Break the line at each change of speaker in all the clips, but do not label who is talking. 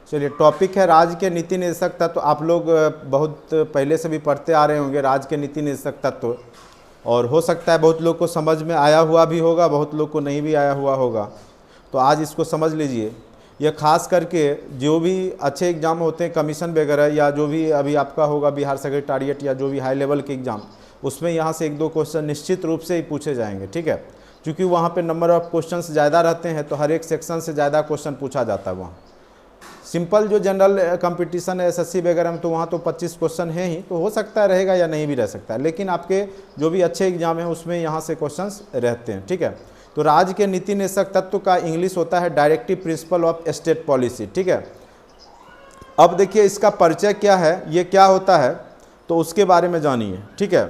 चलिए, टॉपिक है राज्य के नीति निर्देशक तत्व। आप लोग बहुत पहले से भी पढ़ते आ रहे होंगे राज्य के नीति निर्देशक तत्व, और हो सकता है बहुत लोग को समझ में आया हुआ भी होगा, बहुत लोग को नहीं भी आया हुआ होगा। तो आज इसको समझ लीजिए। यह खास करके जो भी अच्छे एग्ज़ाम होते हैं कमीशन वगैरह, या जो भी अभी आपका होगा बिहार सेक्रेटरीट या जो भी हाई लेवल के एग्ज़ाम, उसमें यहाँ से 1-2 क्वेश्चन निश्चित रूप से ही पूछे जाएंगे, ठीक है। क्योंकि वहाँ पे नंबर ऑफ़ क्वेश्चंस ज़्यादा रहते हैं, तो हर एक सेक्शन से ज़्यादा क्वेश्चन पूछा जाता है। वहाँ सिंपल जो जनरल कंपटीशन है एसएससी वगैरह में, तो वहाँ तो 25 क्वेश्चन है ही, तो हो सकता है रहेगा या नहीं भी रह सकता है। लेकिन आपके जो भी अच्छे एग्जाम हैं उसमें यहाँ से क्वेश्चंस रहते हैं, ठीक है। तो राज्य के नीति निर्देशक तत्व का इंग्लिश होता है directive principle of state policy, ठीक है। अब देखिए इसका परिचय क्या है, ये क्या होता है, तो उसके बारे में जानिए, ठीक है।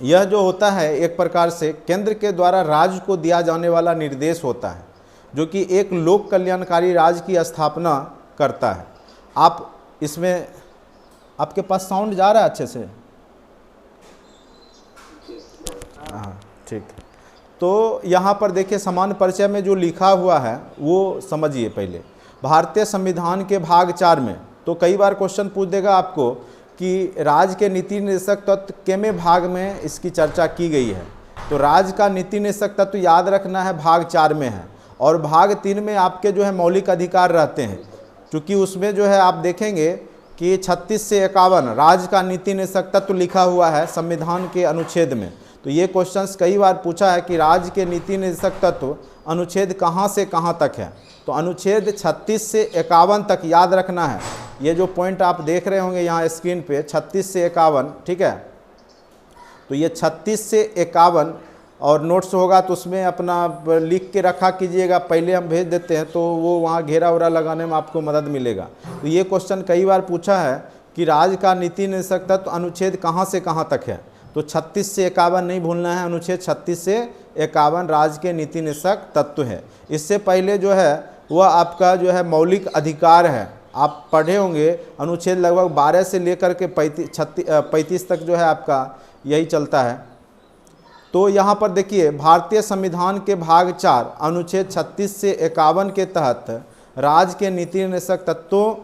यह जो होता है एक प्रकार से केंद्र के द्वारा राज्य को दिया जाने वाला निर्देश होता है, जो कि एक लोक कल्याणकारी राज्य की स्थापना करता है। आप इसमें, आपके पास साउंड जा रहा है अच्छे से? हाँ, ठीक। तो यहाँ पर देखिए सामान्य परिचय में जो लिखा हुआ है वो समझिए पहले। भारतीय संविधान के भाग 4 में, तो कई बार क्वेश्चन पूछ देगा आपको कि राज्य के नीति निर्देशक तत्व कितने भाग में इसकी चर्चा की गई है। तो राज्य का नीति निर्देशक तत्व याद रखना है भाग 4 में है, और भाग 3 में आपके जो है मौलिक अधिकार रहते हैं। क्योंकि उसमें जो है आप देखेंगे कि 36 से 51 राज्य का नीति निर्देशक तत्व लिखा हुआ है संविधान के अनुच्छेद में। तो ये क्वेश्चंस कई बार पूछा है कि राज्य के नीति निर्देशक तत्व अनुच्छेद कहाँ से कहाँ तक है। तो अनुच्छेद 36 से 51 तक याद रखना है। ये जो पॉइंट आप देख रहे होंगे यहाँ स्क्रीन पे 36 से 51, ठीक है। तो ये 36 से 51 और नोट्स होगा तो उसमें अपना लिख के रखा कीजिएगा, पहले हम भेज देते हैं तो वो वहाँ घेरा उरा लगाने में आपको मदद मिलेगा। तो ये क्वेश्चन कई बार पूछा है कि राज्य का नीति निर्देशक तत्व अनुच्छेद कहाँ से कहाँ तक है। तो 36 से 51 नहीं भूलना है, अनुच्छेद 36 से 51 राज्य के नीति निर्देशक तत्व है। इससे पहले जो है वह आपका जो है मौलिक अधिकार है। आप पढ़े होंगे अनुच्छेद लगभग 12 से लेकर के 35 तक जो है आपका यही चलता है। तो यहाँ पर देखिए भारतीय संविधान के भाग 4 अनुच्छेद 36 से 51 के तहत राज्य के नीति निर्देशक तत्वों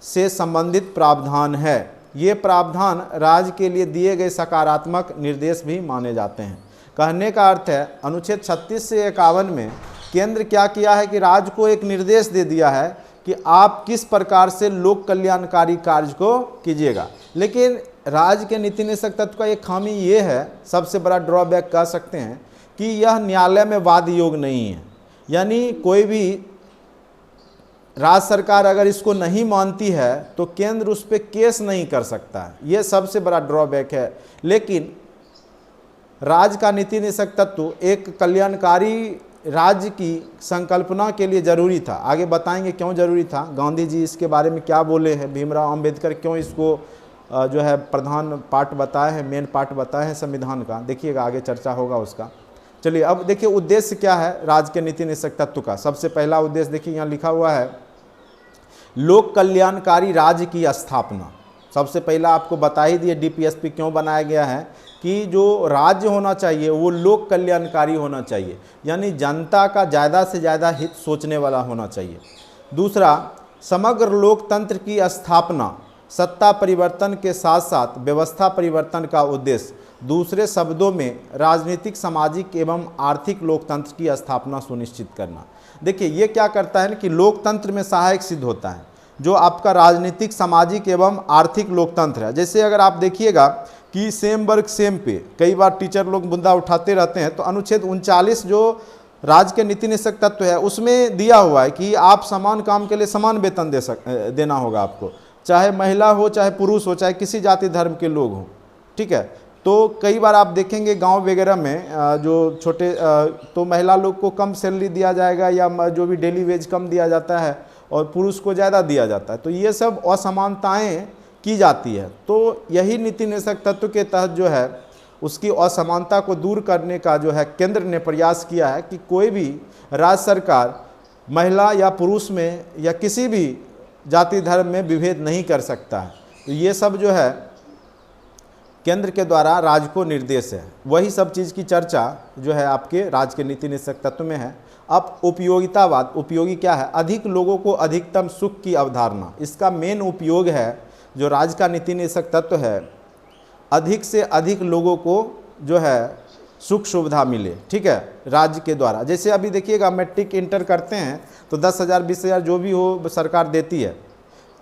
से संबंधित प्रावधान है। ये प्रावधान राज्य के लिए दिए गए सकारात्मक निर्देश भी माने जाते हैं। कहने का अर्थ है अनुच्छेद 36 से 51 में केंद्र क्या किया है कि राज्य को एक निर्देश दे दिया है कि आप किस प्रकार से लोक कल्याणकारी कार्य को कीजिएगा। लेकिन राज्य के नीति निर्देशक तत्व का एक खामी ये है, सबसे बड़ा ड्रॉबैक कह सकते हैं, कि यह न्यायालय में वाद योग नहीं है। यानी कोई भी राज्य सरकार अगर इसको नहीं मानती है तो केंद्र उस पर केस नहीं कर सकता है। ये सबसे बड़ा ड्रॉबैक है। लेकिन राज्य का नीति निर्देशक तत्व एक कल्याणकारी राज्य की संकल्पना के लिए ज़रूरी था। आगे बताएंगे क्यों ज़रूरी था, गांधी जी इसके बारे में क्या बोले हैं, भीमराव अंबेडकर क्यों इसको जो है प्रधान पार्ट बताए हैं, मेन पार्ट बताए हैं संविधान का। देखिएगा आगे चर्चा होगा उसका। चलिए अब देखिए उद्देश्य क्या है राज्य के नीति निर्देशक तत्व का। सबसे पहला उद्देश्य देखिए यहाँ लिखा हुआ है लोक कल्याणकारी राज्य की स्थापना। सबसे पहला आपको बता ही दिए डीपीएसपी क्यों बनाया गया है कि जो राज्य होना चाहिए वो लोक कल्याणकारी होना चाहिए, यानी जनता का ज़्यादा से ज़्यादा हित सोचने वाला होना चाहिए। दूसरा, समग्र लोकतंत्र की स्थापना सत्ता परिवर्तन के साथ साथ व्यवस्था परिवर्तन का उद्देश्य। दूसरे शब्दों में राजनीतिक, सामाजिक एवं आर्थिक लोकतंत्र की स्थापना सुनिश्चित करना। देखिए ये क्या करता है कि लोकतंत्र में सहायक सिद्ध होता है जो आपका राजनीतिक, सामाजिक एवं आर्थिक लोकतंत्र है। जैसे अगर आप देखिएगा कि सेम वर्क सेम पे कई बार टीचर लोग मुद्दा उठाते रहते हैं, तो अनुच्छेद 39 जो राज्य के नीति निर्देशक तत्व है उसमें दिया हुआ है कि आप समान काम के लिए समान वेतन देना होगा आपको, चाहे महिला हो, चाहे पुरुष हो, चाहे किसी जाति धर्म के लोग हों, ठीक है। तो कई बार आप देखेंगे गांव वगैरह में जो छोटे तो महिला लोग को कम सैलरी दिया जाएगा या जो भी डेली वेज कम दिया जाता है और पुरुष को ज़्यादा दिया जाता है। तो ये सब असमानताएं की जाती है। तो यही नीति निर्देशक तत्व के तहत जो है उसकी असमानता को दूर करने का जो है केंद्र ने प्रयास किया है कि कोई भी राज्य सरकार महिला या पुरुष में या किसी भी जाति धर्म में विभेद नहीं कर सकता है। तो ये सब जो है केंद्र के द्वारा राज्य को निर्देश है। वही सब चीज़ की चर्चा जो है आपके राज्य के नीति निर्देशक तत्व में है। अब उपयोगितावाद, उपयोगी क्या है? अधिक लोगों को अधिकतम सुख की अवधारणा। इसका मेन उपयोग है, जो राज्य का नीति निदेशक तत्व है, अधिक से अधिक लोगों को जो है सुख सुविधा मिले, ठीक है, राज्य के द्वारा। जैसे अभी देखिएगा, मैट्रिक इंटर करते हैं तो 10,000 20,000 जो भी हो सरकार देती है,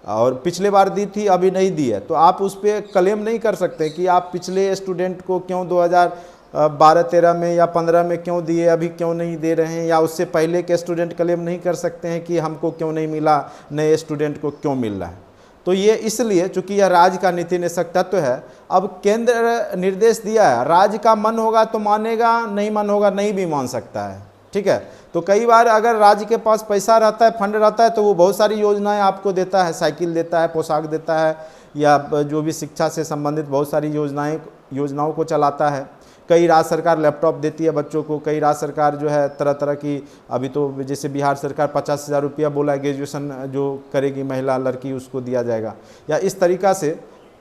और पिछले बार दी थी, अभी नहीं दी है, तो आप उस पर क्लेम नहीं कर सकते कि आप पिछले स्टूडेंट को क्यों 2012-13 में या 15 में क्यों दिए, अभी क्यों नहीं दे रहे हैं, या उससे पहले के स्टूडेंट क्लेम नहीं कर सकते हैं कि हमको क्यों नहीं मिला, नए स्टूडेंट को क्यों मिल रहा है। तो ये इसलिए, चूंकि यह राज्य का नीति निदेशक तत्व है, अब केंद्र निर्देश दिया है, राज्य का मन होगा तो मानेगा, नहीं मन होगा नहीं भी मान सकता है, ठीक है। तो कई बार अगर राज्य के पास पैसा रहता है, फंड रहता है, तो वो बहुत सारी योजनाएं आपको देता है, साइकिल देता है, पोशाक देता है, या जो भी शिक्षा से संबंधित बहुत सारी योजनाओं को चलाता है। कई राज्य सरकार लैपटॉप देती है बच्चों को, कई राज्य सरकार जो है तरह तरह की, अभी तो जैसे बिहार सरकार 50,000 रुपया बोला है, ग्रेजुएशन जो करेगी महिला लड़की उसको दिया जाएगा, या इस तरीक़ा से,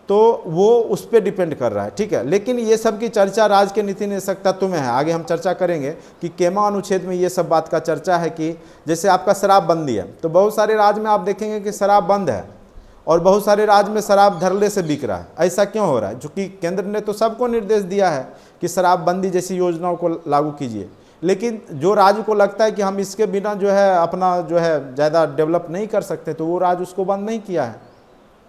तो वो उस पर डिपेंड कर रहा है, ठीक है। लेकिन ये सब की चर्चा राज्य के नीति निदेशक तत्व में है। आगे हम चर्चा करेंगे कि केमा अनुच्छेद में ये सब बात का चर्चा है कि जैसे आपका शराबबंदी है, तो बहुत सारे राज्य में आप देखेंगे कि शराब बंद है, और बहुत सारे राज्य में शराब धरले से बिक रहा है। ऐसा क्यों हो रहा है? क्योंकि केंद्र ने तो सबको निर्देश दिया है कि शराबबंदी जैसी योजनाओं को लागू कीजिए, लेकिन जो राज्य को लगता है कि हम इसके बिना जो है अपना जो है ज़्यादा डेवलप नहीं कर सकते, तो वो राज्य उसको बंद नहीं किया है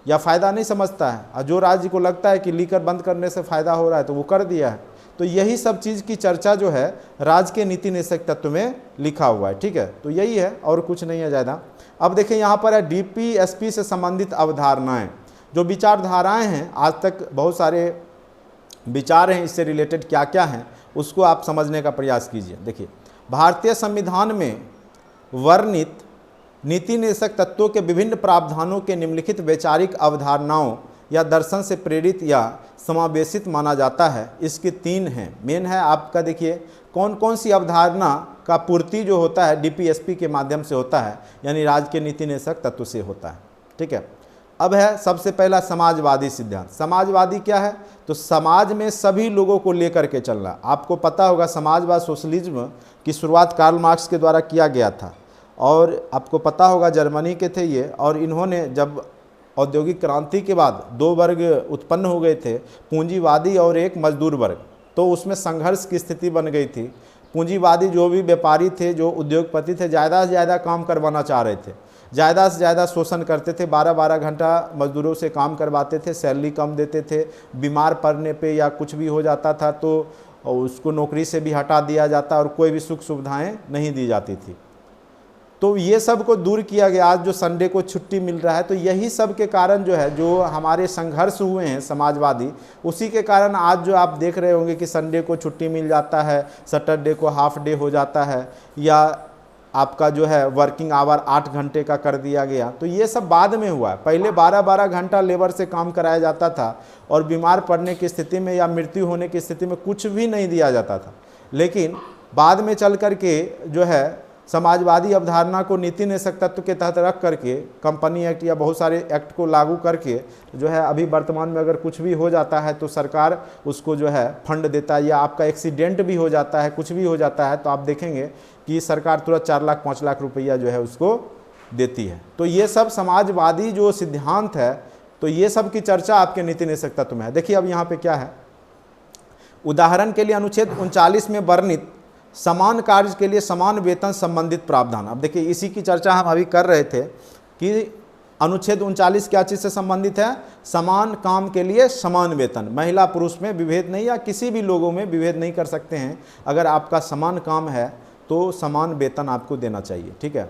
या फ़ायदा नहीं समझता है, और जो राज्य को लगता है कि लीकर बंद करने से फ़ायदा हो रहा है तो वो कर दिया है। तो यही सब चीज़ की चर्चा जो है राज्य के नीति निदेशक तत्व में लिखा हुआ है, ठीक है। तो यही है और कुछ नहीं है ज़्यादा। अब देखिए यहाँ पर है DPSP से संबंधित अवधारणाएं, जो विचारधाराएं हैं, आज तक बहुत सारे विचार हैं इससे रिलेटेड, क्या क्या हैं उसको आप समझने का प्रयास कीजिए। देखिए, भारतीय संविधान में वर्णित नीति निदेशक तत्वों के विभिन्न प्रावधानों के निम्नलिखित वैचारिक अवधारणाओं या दर्शन से प्रेरित या समावेशित माना जाता है। इसके 3 हैं, मेन है आपका। देखिए कौन कौन सी अवधारणा का पूर्ति जो होता है DPSP के माध्यम से होता है, यानी राज्य के नीति निदेशक तत्व से होता है, ठीक है। अब है सबसे पहला समाजवादी सिद्धांत। समाजवादी क्या है? तो समाज में सभी लोगों को लेकर के चलना। आपको पता होगा समाजवाद सोशलिज्म की शुरुआत कार्ल मार्क्स के द्वारा किया गया था, और आपको पता होगा जर्मनी के थे ये, और इन्होंने जब औद्योगिक क्रांति के बाद 2 वर्ग उत्पन्न हो गए थे, पूंजीवादी और एक मजदूर वर्ग, तो उसमें संघर्ष की स्थिति बन गई थी। पूंजीवादी जो भी व्यापारी थे, जो उद्योगपति थे, ज़्यादा से ज़्यादा काम करवाना चाह रहे थे, ज़्यादा से ज़्यादा शोषण करते थे, 12-12 घंटा मजदूरों से काम करवाते थे, सैलरी कम देते थे, बीमार पड़ने पे या कुछ भी हो जाता था तो उसको नौकरी से भी हटा दिया जाता, और कोई भी सुख सुविधाएँ नहीं दी जाती थी। तो ये सब को दूर किया गया। आज जो संडे को छुट्टी मिल रहा है, तो यही सब के कारण जो है, जो हमारे संघर्ष हुए हैं समाजवादी, उसी के कारण आज जो आप देख रहे होंगे कि संडे को छुट्टी मिल जाता है, सैटरडे को हाफ डे हो जाता है, या आपका जो है वर्किंग आवर 8 घंटे का कर दिया गया। तो ये सब बाद में हुआ। पहले 12-12 घंटा लेबर से काम कराया जाता था, और बीमार पड़ने की स्थिति में या मृत्यु होने की स्थिति में कुछ भी नहीं दिया जाता था। लेकिन बाद में चल करके जो है समाजवादी अवधारणा को नीति निदेशक तत्व के तहत रख करके, कंपनी एक्ट या बहुत सारे एक्ट को लागू करके जो है, अभी वर्तमान में अगर कुछ भी हो जाता है तो सरकार उसको जो है फंड देता है, या आपका एक्सीडेंट भी हो जाता है, कुछ भी हो जाता है, तो आप देखेंगे कि सरकार तुरंत 4 लाख 5 लाख रुपया जो है उसको देती है। तो ये सब समाजवादी जो सिद्धांत है, तो ये सब की चर्चा आपके नीति निदेशक तत्व में है। देखिए अब यहाँ पे क्या है, उदाहरण के लिए अनुच्छेद 39 में वर्णित समान कार्य के लिए समान वेतन संबंधित प्रावधान। अब देखिए इसी की चर्चा हम अभी कर रहे थे कि अनुच्छेद 39 क्या चीज़ से संबंधित है? समान काम के लिए समान वेतन। महिला पुरुष में विभेद नहीं, या किसी भी लोगों में विभेद नहीं कर सकते हैं। अगर आपका समान काम है तो समान वेतन आपको देना चाहिए, ठीक है।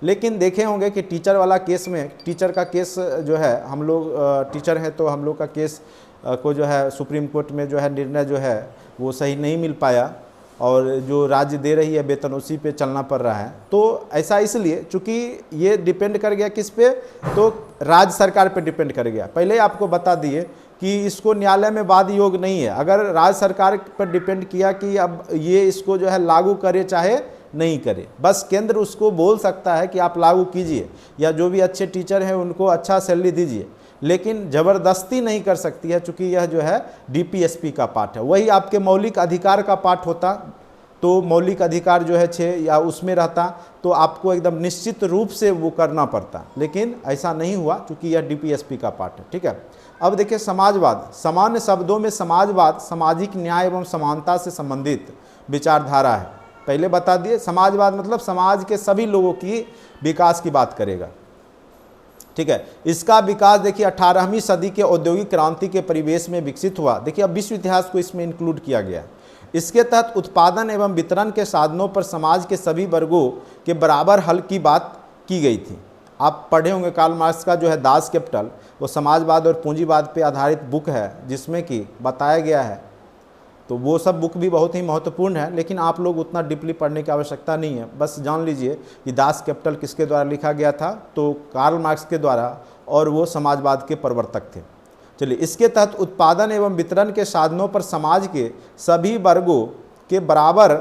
लेकिन देखे होंगे कि टीचर वाला केस में, टीचर का केस जो है, हम लोग टीचर हैं तो हम लोग का केस को जो है सुप्रीम कोर्ट में जो है निर्णय जो है वो सही नहीं मिल पाया, और जो राज्य दे रही है वेतन उसी पे चलना पड़ रहा है। तो ऐसा इसलिए चूँकि ये डिपेंड कर गया किस पे, तो राज्य सरकार पे डिपेंड कर गया। पहले आपको बता दिए कि इसको न्यायालय में वाद योग नहीं है। अगर राज्य सरकार पर डिपेंड किया कि अब ये इसको जो है लागू करे चाहे नहीं करे, बस केंद्र उसको बोल सकता है कि आप लागू कीजिए, या जो भी अच्छे टीचर हैं उनको अच्छा सैलरी दीजिए, लेकिन ज़बरदस्ती नहीं कर सकती है, चूँकि यह जो है DPSP का पार्ट है। वही आपके मौलिक अधिकार का पार्ट होता तो मौलिक अधिकार जो है 6 या उसमें रहता तो आपको एकदम निश्चित रूप से वो करना पड़ता, लेकिन ऐसा नहीं हुआ क्योंकि यह डीपीएसपी का पार्ट है। ठीक है, अब देखिए समाजवाद, सामान्य शब्दों में समाजवाद सामाजिक न्याय एवं समानता से संबंधित विचारधारा है। पहले बता दिए, समाजवाद मतलब समाज के सभी लोगों की विकास की बात करेगा। ठीक है, इसका विकास देखिए 18वीं सदी के औद्योगिक क्रांति के परिवेश में विकसित हुआ। देखिए अब विश्व इतिहास को इसमें इंक्लूड किया गया। इसके तहत उत्पादन एवं वितरण के साधनों पर समाज के सभी वर्गों के बराबर हल की बात की गई थी। आप पढ़े होंगे कार्ल मार्क्स का जो है दास कैपिटल, वो समाजवाद और पूंजीवाद पर आधारित बुक है जिसमें कि बताया गया है। तो वो सब बुक भी बहुत ही महत्वपूर्ण है, लेकिन आप लोग उतना डीपली पढ़ने की आवश्यकता नहीं है। बस जान लीजिए कि दास कैपिटल किसके द्वारा लिखा गया था, तो कार्ल मार्क्स के द्वारा, और वो समाजवाद के प्रवर्तक थे। चलिए, इसके तहत उत्पादन एवं वितरण के साधनों पर समाज के सभी वर्गों के बराबर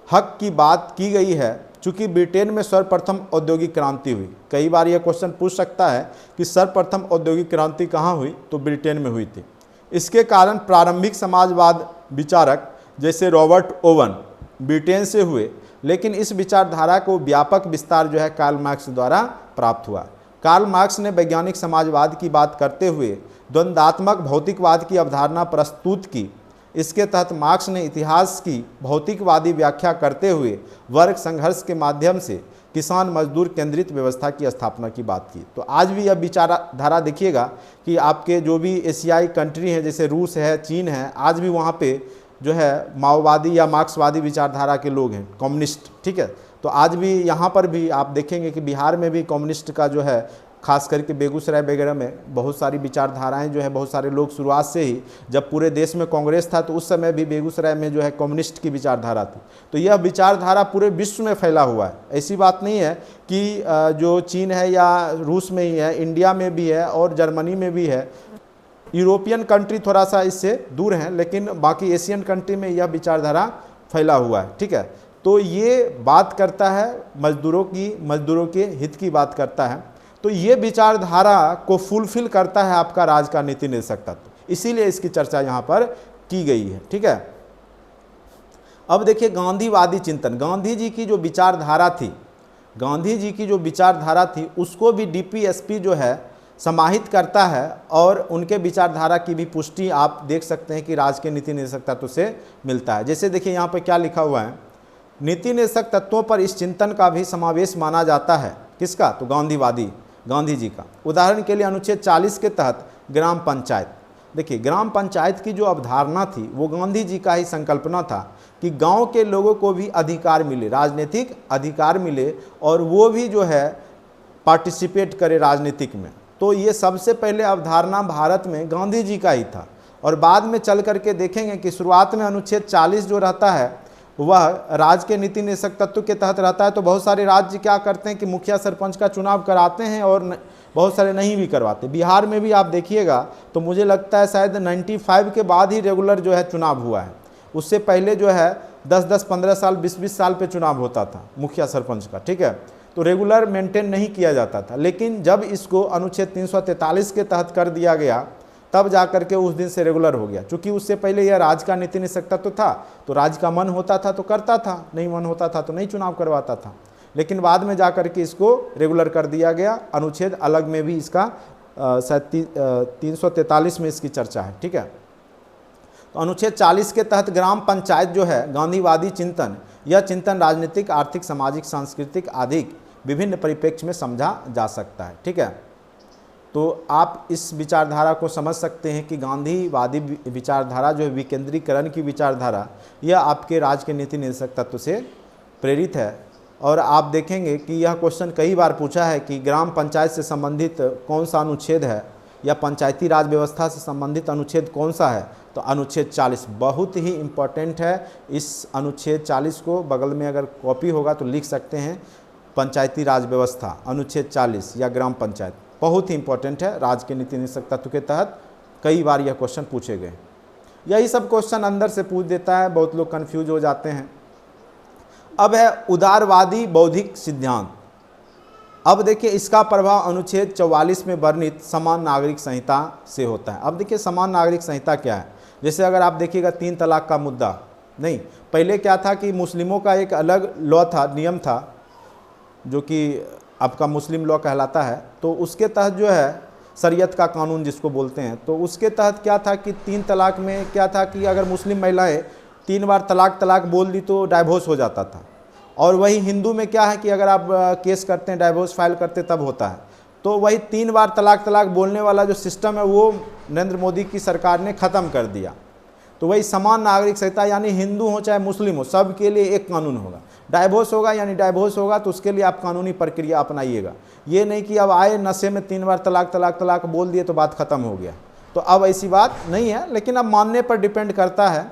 हक की बात की गई है। चूँकि ब्रिटेन में सर्वप्रथम औद्योगिक क्रांति हुई, कई बार यह क्वेश्चन पूछ सकता है कि सर्वप्रथम औद्योगिक क्रांति कहाँ हुई, तो ब्रिटेन में हुई थी। इसके कारण प्रारंभिक समाजवाद विचारक जैसे रॉबर्ट ओवन ब्रिटेन से हुए, लेकिन इस विचारधारा को व्यापक विस्तार जो है कार्ल मार्क्स द्वारा प्राप्त हुआ। कार्ल मार्क्स ने वैज्ञानिक समाजवाद की बात करते हुए द्वंद्वात्मक भौतिकवाद की अवधारणा प्रस्तुत की। इसके तहत मार्क्स ने इतिहास की भौतिकवादी व्याख्या करते हुए वर्ग संघर्ष के माध्यम से किसान मजदूर केंद्रित व्यवस्था की स्थापना की बात की। तो आज भी यह विचारधारा देखिएगा कि आपके जो भी एशियाई कंट्री हैं, जैसे रूस है, चीन है, आज भी वहाँ पे जो है माओवादी या मार्क्सवादी विचारधारा के लोग हैं, कम्युनिस्ट। ठीक है, तो आज भी यहाँ पर भी आप देखेंगे कि बिहार में भी कम्युनिस्ट का जो है, खास करके बेगूसराय वगैरह में बहुत सारी विचारधाराएं जो है, बहुत सारे लोग शुरुआत से ही, जब पूरे देश में कांग्रेस था तो उस समय भी बेगूसराय में जो है कम्युनिस्ट की विचारधारा थी। तो यह विचारधारा पूरे विश्व में फैला हुआ है। ऐसी बात नहीं है कि जो चीन है या रूस में ही है, इंडिया में भी है और जर्मनी में भी है। यूरोपियन कंट्री थोड़ा सा इससे दूर हैं, लेकिन बाकी एशियन कंट्री में यह विचारधारा फैला हुआ है। ठीक है, तो ये बात करता है मजदूरों के हित की बात करता है। तो ये विचारधारा को फुलफिल करता है आपका राज का नीति निर्देशक तत्व, इसीलिए इसकी चर्चा यहाँ पर की गई है। ठीक है, अब देखिए गांधीवादी चिंतन, गांधी जी की जो विचारधारा थी उसको भी डीपीएसपी जो है समाहित करता है, और उनके विचारधारा की भी पुष्टि आप देख सकते हैं कि राज के नीति निर्देशक तत्व से मिलता है। जैसे देखिए यहाँ पर क्या लिखा हुआ है, नीति निर्देशक तत्वों पर इस चिंतन का भी समावेश माना जाता है। किसका? तो गांधी जी का। उदाहरण के लिए अनुच्छेद 40 के तहत ग्राम पंचायत। देखिए ग्राम पंचायत की जो अवधारणा थी वो गांधी जी का ही संकल्पना था कि गांव के लोगों को भी अधिकार मिले, राजनीतिक अधिकार मिले, और वो भी जो है पार्टिसिपेट करे राजनीतिक में। तो ये सबसे पहले अवधारणा भारत में गांधी जी का ही था। और बाद में चल करके देखेंगे कि शुरुआत में अनुच्छेद 40 जो रहता है वह राज्य के नीति निर्देशक तत्व के तहत रहता है। तो बहुत सारे राज्य क्या करते हैं कि मुखिया सरपंच का चुनाव कराते हैं और बहुत सारे नहीं भी करवाते। बिहार में भी आप देखिएगा तो मुझे लगता है शायद 95 के बाद ही रेगुलर जो है चुनाव हुआ है। उससे पहले जो है 10-10, 15 साल, 20-20 साल पे चुनाव होता था मुखिया सरपंच का। ठीक है, तो रेगुलर मेंटेन नहीं किया जाता था। लेकिन जब इसको अनुच्छेद 343 के तहत कर दिया गया तब जाकर के उस दिन से रेगुलर हो गया। क्योंकि उससे पहले यह राज्य का नीति निर्देशक तत्व था, तो राज्य का मन होता था तो करता था, नहीं मन होता था तो नहीं चुनाव करवाता था। लेकिन बाद में जाकर के इसको रेगुलर कर दिया गया। अनुच्छेद अलग में भी इसका शायद 343 में इसकी चर्चा है। ठीक है, तो अनुच्छेद 40 के तहत ग्राम पंचायत जो है गांधीवादी चिंतन, यह चिंतन राजनीतिक, आर्थिक, सामाजिक, सांस्कृतिक आदि विभिन्न परिप्रेक्ष्य में समझा जा सकता है। ठीक है, तो आप इस विचारधारा को समझ सकते हैं कि गांधीवादी विचारधारा जो है विकेंद्रीकरण की विचारधारा, यह आपके राज्य के नीति निर्देशक तत्व से प्रेरित है। और आप देखेंगे कि यह क्वेश्चन कई बार पूछा है कि ग्राम पंचायत से संबंधित कौन सा अनुच्छेद है या पंचायती राज व्यवस्था से संबंधित अनुच्छेद कौन सा है, तो अनुच्छेद 40 बहुत ही इम्पोर्टेंट है। इस अनुच्छेद 40 को बगल में अगर कॉपी होगा तो लिख सकते हैं, पंचायती राज व्यवस्था अनुच्छेद 40 या ग्राम पंचायत, बहुत ही इंपॉर्टेंट है। राज्य के नीति निर्देशक तत्व के तहत कई बार यह क्वेश्चन पूछे गए। यही सब क्वेश्चन अंदर से पूछ देता है, बहुत लोग कंफ्यूज हो जाते हैं। अब है उदारवादी बौद्धिक सिद्धांत। अब देखिए इसका प्रभाव अनुच्छेद 44 में वर्णित समान नागरिक संहिता से होता है। अब देखिए समान नागरिक संहिता क्या है। जैसे अगर आप देखिएगा 3 तलाक का मुद्दा, नहीं, पहले क्या था कि मुस्लिमों का एक अलग लॉ था, नियम था, जो कि आपका मुस्लिम लॉ कहलाता है। तो उसके तहत जो है शरीयत का कानून जिसको बोलते हैं, तो उसके तहत क्या था कि 3 तलाक में क्या था कि अगर मुस्लिम महिलाएं 3 बार तलाक बोल दी तो डाइवोर्स हो जाता था। और वही हिंदू में क्या है कि अगर आप केस करते हैं, डाइवोर्स फाइल करते तब होता है। तो वही 3 बार तलाक बोलने वाला जो सिस्टम है वो नरेंद्र मोदी की सरकार ने ख़त्म कर दिया। तो वही समान नागरिक संहिता, यानी हिंदू हो चाहे मुस्लिम हो, सब के लिए एक कानून होगा। डाइवोर्स होगा यानी डाइवोर्स होगा तो उसके लिए आप कानूनी प्रक्रिया अपनाइएगा। ये नहीं कि अब आए नशे में 3 बार तलाक बोल दिए तो बात ख़त्म हो गया। तो अब ऐसी बात नहीं है, लेकिन अब मानने पर डिपेंड करता है।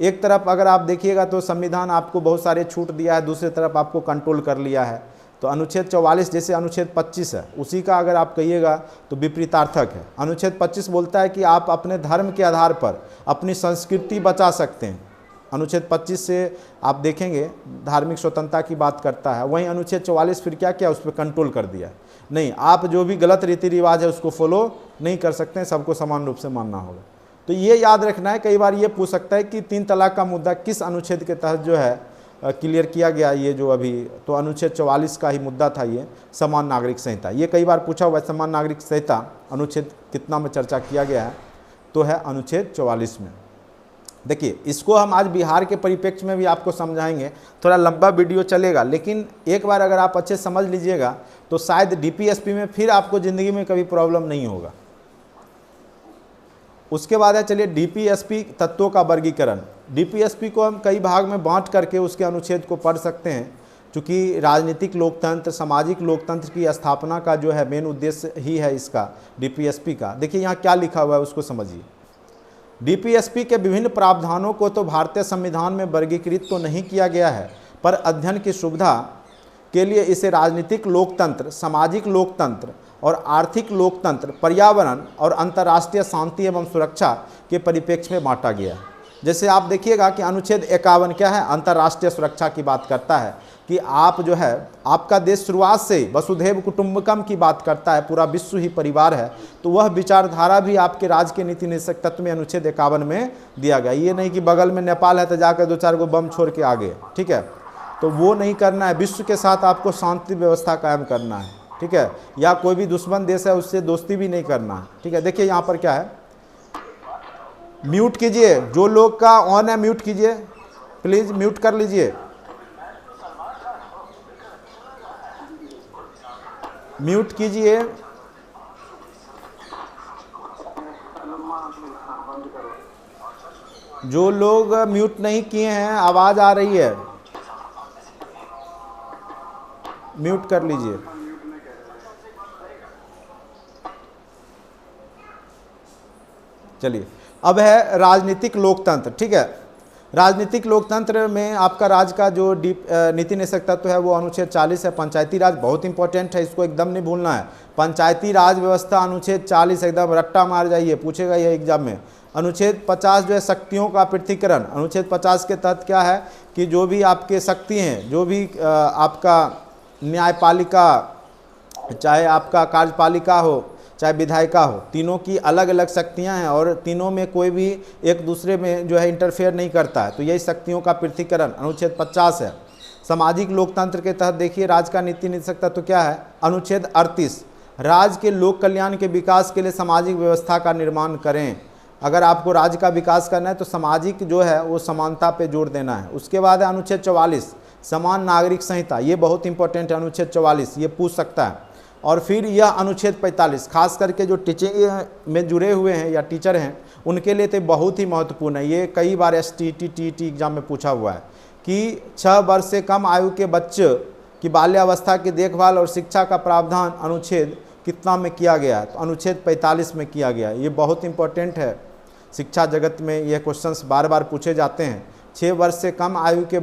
एक तरफ अगर आप देखिएगा तो संविधान आपको बहुत सारे छूट दिया है, दूसरी तरफ आपको कंट्रोल कर लिया है। तो अनुच्छेद 44 जैसे अनुच्छेद 25 है, उसी का अगर आप कहिएगा तो विपरीतार्थक है। अनुच्छेद 25 बोलता है कि आप अपने धर्म के आधार पर अपनी संस्कृति बचा सकते हैं। अनुच्छेद 25 से आप देखेंगे धार्मिक स्वतंत्रता की बात करता है। वहीं अनुच्छेद 44 फिर क्या किया, उस पर कंट्रोल कर दिया। नहीं, आप जो भी गलत रीति रिवाज है उसको फॉलो नहीं कर सकते हैं, सबको समान रूप से मानना होगा। तो ये याद रखना है। कई बार ये पूछ सकता है कि 3 तलाक का मुद्दा किस अनुच्छेद के तहत जो है क्लियर किया गया, ये जो अभी, तो अनुच्छेद 44 का ही मुद्दा था ये, समान नागरिक संहिता। ये कई बार पूछा हुआ है, समान नागरिक संहिता अनुच्छेद कितना में चर्चा किया गया है, तो है अनुच्छेद 44 में। देखिए, इसको हम आज बिहार के परिप्रेक्ष्य में भी आपको समझाएंगे, थोड़ा लंबा वीडियो चलेगा, लेकिन एक बार अगर आप अच्छे समझ लीजिएगा तो शायद डीपीएसपी में फिर आपको ज़िंदगी में कभी प्रॉब्लम नहीं होगा। उसके बाद है, चलिए, डीपीएसपी तत्वों का वर्गीकरण। डीपीएसपी को हम कई भाग में बांट करके उसके अनुच्छेद को पढ़ सकते हैं, क्योंकि राजनीतिक लोकतंत्र, सामाजिक लोकतंत्र की स्थापना का जो है मेन उद्देश्य ही है इसका, डीपीएसपी का। देखिए यहाँ क्या लिखा हुआ है उसको समझिए। डीपीएसपी के विभिन्न प्रावधानों को तो भारतीय संविधान में वर्गीकृत तो नहीं किया गया है, पर अध्ययन की सुविधा के लिए इसे राजनीतिक लोकतंत्र, सामाजिक लोकतंत्र और आर्थिक लोकतंत्र, पर्यावरण और अंतर्राष्ट्रीय शांति एवं सुरक्षा के परिप्रेक्ष्य में बांटा गया है। जैसे आप देखिएगा कि अनुच्छेद 51 क्या है, अंतर्राष्ट्रीय सुरक्षा की बात करता है कि आप जो है, आपका देश शुरुआत से वसुधैव कुटुंबकम की बात करता है, पूरा विश्व ही परिवार है। तो वह विचारधारा भी आपके राज्य के नीति निषेधक तत्व में अनुच्छेद 51 में दिया गया। ये नहीं कि बगल में नेपाल है तो जाकर 2-4 गो बम छोड़ के आ गए, ठीक है, तो वो नहीं करना है। विश्व के साथ आपको शांति व्यवस्था कायम करना है, ठीक है, या कोई भी दुश्मन देश है उससे दोस्ती भी नहीं करना है, ठीक है। देखिए यहाँ पर क्या है, म्यूट कीजिए, जो लोग का ऑन है म्यूट कीजिए प्लीज, म्यूट कर लीजिए, म्यूट कीजिए। जो लोग म्यूट नहीं किए हैं, आवाज आ रही है, म्यूट कर लीजिए। चलिए, अब है राजनीतिक लोकतंत्र, ठीक है। राजनीतिक लोकतंत्र में आपका राज्य का जो नीति निषेधक तत्व है वो अनुच्छेद 40 है। पंचायती राज बहुत इंपॉर्टेंट है, इसको एकदम नहीं भूलना है। पंचायती राज व्यवस्था अनुच्छेद 40 एकदम रट्टा मार जाइए, पूछेगा ये एग्जाम में। अनुच्छेद 50 जो है शक्तियों का पृथकीकरण। अनुच्छेद 50 के तहत क्या है कि जो भी आपके शक्ति हैं, जो भी आपका न्यायपालिका, चाहे आपका कार्यपालिका हो, चाहे विधायिका हो, तीनों की अलग अलग शक्तियां हैं और तीनों में कोई भी एक दूसरे में जो है इंटरफेयर नहीं करता है। तो यही शक्तियों का पृथकीकरण अनुच्छेद 50 है। सामाजिक लोकतंत्र के तहत देखिए राज्य का नीति निषेधक तत्व क्या है, अनुच्छेद 38, राज्य के लोक कल्याण के विकास के लिए सामाजिक व्यवस्था का निर्माण करें। अगर आपको राज्य का विकास करना है तो सामाजिक जो है वो समानता पे जोर देना है। उसके बाद है अनुच्छेद 44, समान नागरिक संहिता, ये बहुत इंपॉर्टेंट है अनुच्छेद 44, ये पूछ सकता है। और फिर यह अनुच्छेद 45, खास करके जो टीचिंग में जुड़े हुए हैं या टीचर हैं उनके लिए तो बहुत ही महत्वपूर्ण है। ये कई बार STT TET एग्जाम में पूछा हुआ है कि 6 वर्ष से कम आयु के बच्चे की बाल्यावस्था की देखभाल और शिक्षा का प्रावधान अनुच्छेद कितना में किया गया है, तो अनुच्छेद 45 में किया गया है। ये बहुत इंपॉर्टेंट है, शिक्षा जगत में यह क्वेश्चंस बार बार पूछे जाते हैं। 6 वर्ष से कम आयु के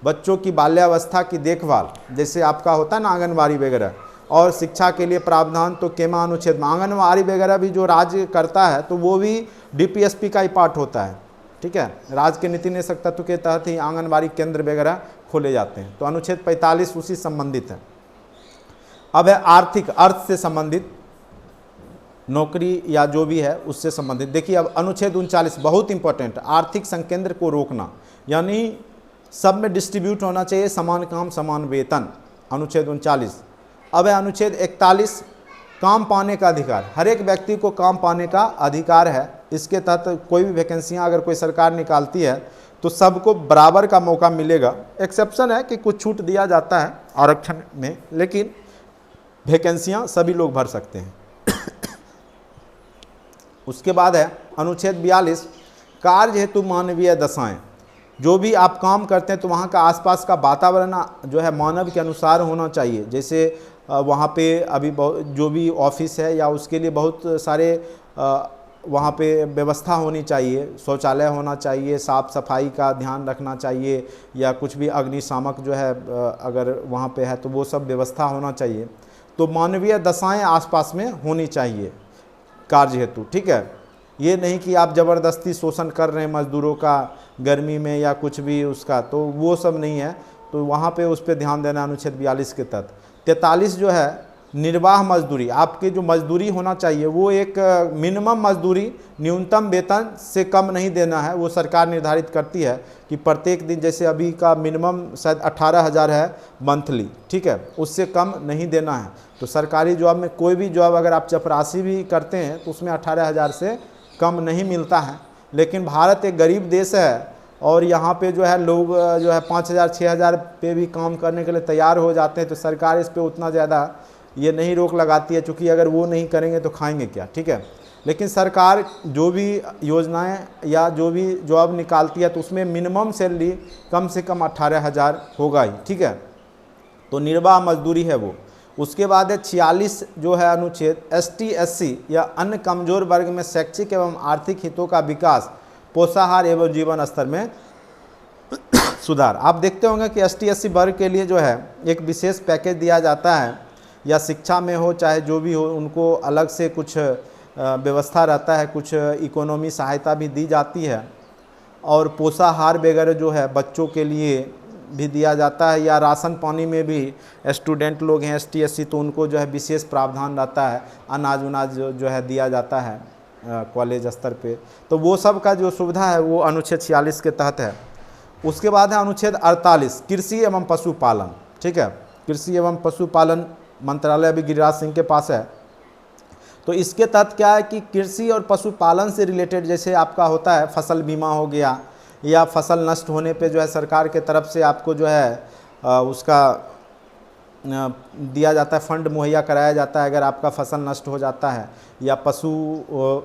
बच्चों की बाल्यावस्था की देखभाल, जैसे आपका होता है ना आंगनबाड़ी वगैरह, और शिक्षा के लिए प्रावधान तो केमा अनुच्छेद में। आंगनबाड़ी वगैरह भी जो राज्य करता है तो वो भी डीपीएसपी का ही पार्ट होता है, ठीक है। राज्य के नीति निषेधक तत्व के तहत ही आंगनबाड़ी केंद्र वगैरह खोले जाते हैं। तो अनुच्छेद 45 उसी संबंधित है। अब है आर्थिक, अर्थ से संबंधित। नौकरी या जो भी है उससे संबंधित। देखिए अब अनुच्छेद 39 बहुत इंपॉर्टेंट, आर्थिक संकेंद्र को रोकना, यानी सब में डिस्ट्रीब्यूट होना चाहिए, समान काम समान वेतन, अनुच्छेद 39। अब है अनुच्छेद 41, काम पाने का अधिकार, हर एक व्यक्ति को काम पाने का अधिकार है। इसके तहत कोई भी वैकेंसियां अगर कोई सरकार निकालती है तो सबको बराबर का मौका मिलेगा। एक्सेप्शन है कि कुछ छूट दिया जाता है आरक्षण में, लेकिन वैकेंसियां सभी लोग भर सकते हैं। उसके बाद है अनुच्छेद 42, कार्य हेतु मानवीय दशाएं, जो भी आप काम करते हैं तो वहाँ का आसपास का वातावरण जो है मानव के अनुसार होना चाहिए। जैसे वहाँ पे अभी जो भी ऑफिस है या उसके लिए बहुत सारे वहाँ पे व्यवस्था होनी चाहिए, शौचालय होना चाहिए, साफ़ सफाई का ध्यान रखना चाहिए, या कुछ भी अग्निशामक जो है अगर वहाँ पे है तो वो सब व्यवस्था होना चाहिए। तो मानवीय दशाएं आसपास में होनी चाहिए कार्य हेतु, ठीक है। ये नहीं कि आप ज़बरदस्ती शोषण कर रहे हैं मज़दूरों का गर्मी में या कुछ भी उसका, तो वो सब नहीं है। तो वहाँ पे उस पर ध्यान देना अनुच्छेद 42 के तहत। 43 जो है निर्वाह मजदूरी, आपकी जो मजदूरी होना चाहिए वो एक मिनिमम मजदूरी, न्यूनतम वेतन से कम नहीं देना है। वो सरकार निर्धारित करती है कि प्रत्येक दिन, जैसे अभी का मिनिमम शायद 18,000 है मंथली, ठीक है, उससे कम नहीं देना है। तो सरकारी जॉब में कोई भी जॉब अगर आप चपरासी भी करते हैं तो उसमें 18,000 से कम नहीं मिलता है। लेकिन भारत एक गरीब देश है और यहाँ पे जो है लोग जो है 5,000 6,000 पे भी काम करने के लिए तैयार हो जाते हैं। तो सरकार इस पे उतना ज़्यादा ये नहीं रोक लगाती है, क्योंकि अगर वो नहीं करेंगे तो खाएंगे क्या, ठीक है। लेकिन सरकार जो भी योजनाएं या जो भी जॉब निकालती है तो उसमें मिनिमम सैलरी कम से कम 18,000 होगा ही, ठीक है। तो निर्वाह मजदूरी है वो। उसके बाद है 46 जो है अनुच्छेद, ST SC या अन्य कमजोर वर्ग में शैक्षिक एवं आर्थिक हितों का विकास, पोषाहार एवं जीवन स्तर में सुधार। आप देखते होंगे कि ST SC वर्ग के लिए जो है एक विशेष पैकेज दिया जाता है, या शिक्षा में हो चाहे जो भी हो, उनको अलग से कुछ व्यवस्था रहता है, कुछ इकोनॉमी सहायता भी दी जाती है। और पोषाहार वगैरह जो है बच्चों के लिए भी दिया जाता है, या राशन पानी में भी स्टूडेंट लोग हैं ST SC तो उनको जो है विशेष प्रावधान रहता है, अनाज उनाज जो है दिया जाता है कॉलेज स्तर पे। तो वो सब का जो सुविधा है वो अनुच्छेद 46 के तहत है। उसके बाद है अनुच्छेद 48, कृषि एवं पशुपालन, ठीक है। कृषि एवं पशुपालन मंत्रालय अभी गिरिराज सिंह के पास है। तो इसके तहत क्या है कि कृषि और पशुपालन से रिलेटेड जैसे आपका होता है फसल बीमा हो गया, या फसल नष्ट होने पे जो है सरकार के तरफ से आपको जो है उसका दिया जाता है, फंड मुहैया कराया जाता है अगर आपका फसल नष्ट हो जाता है, या पशु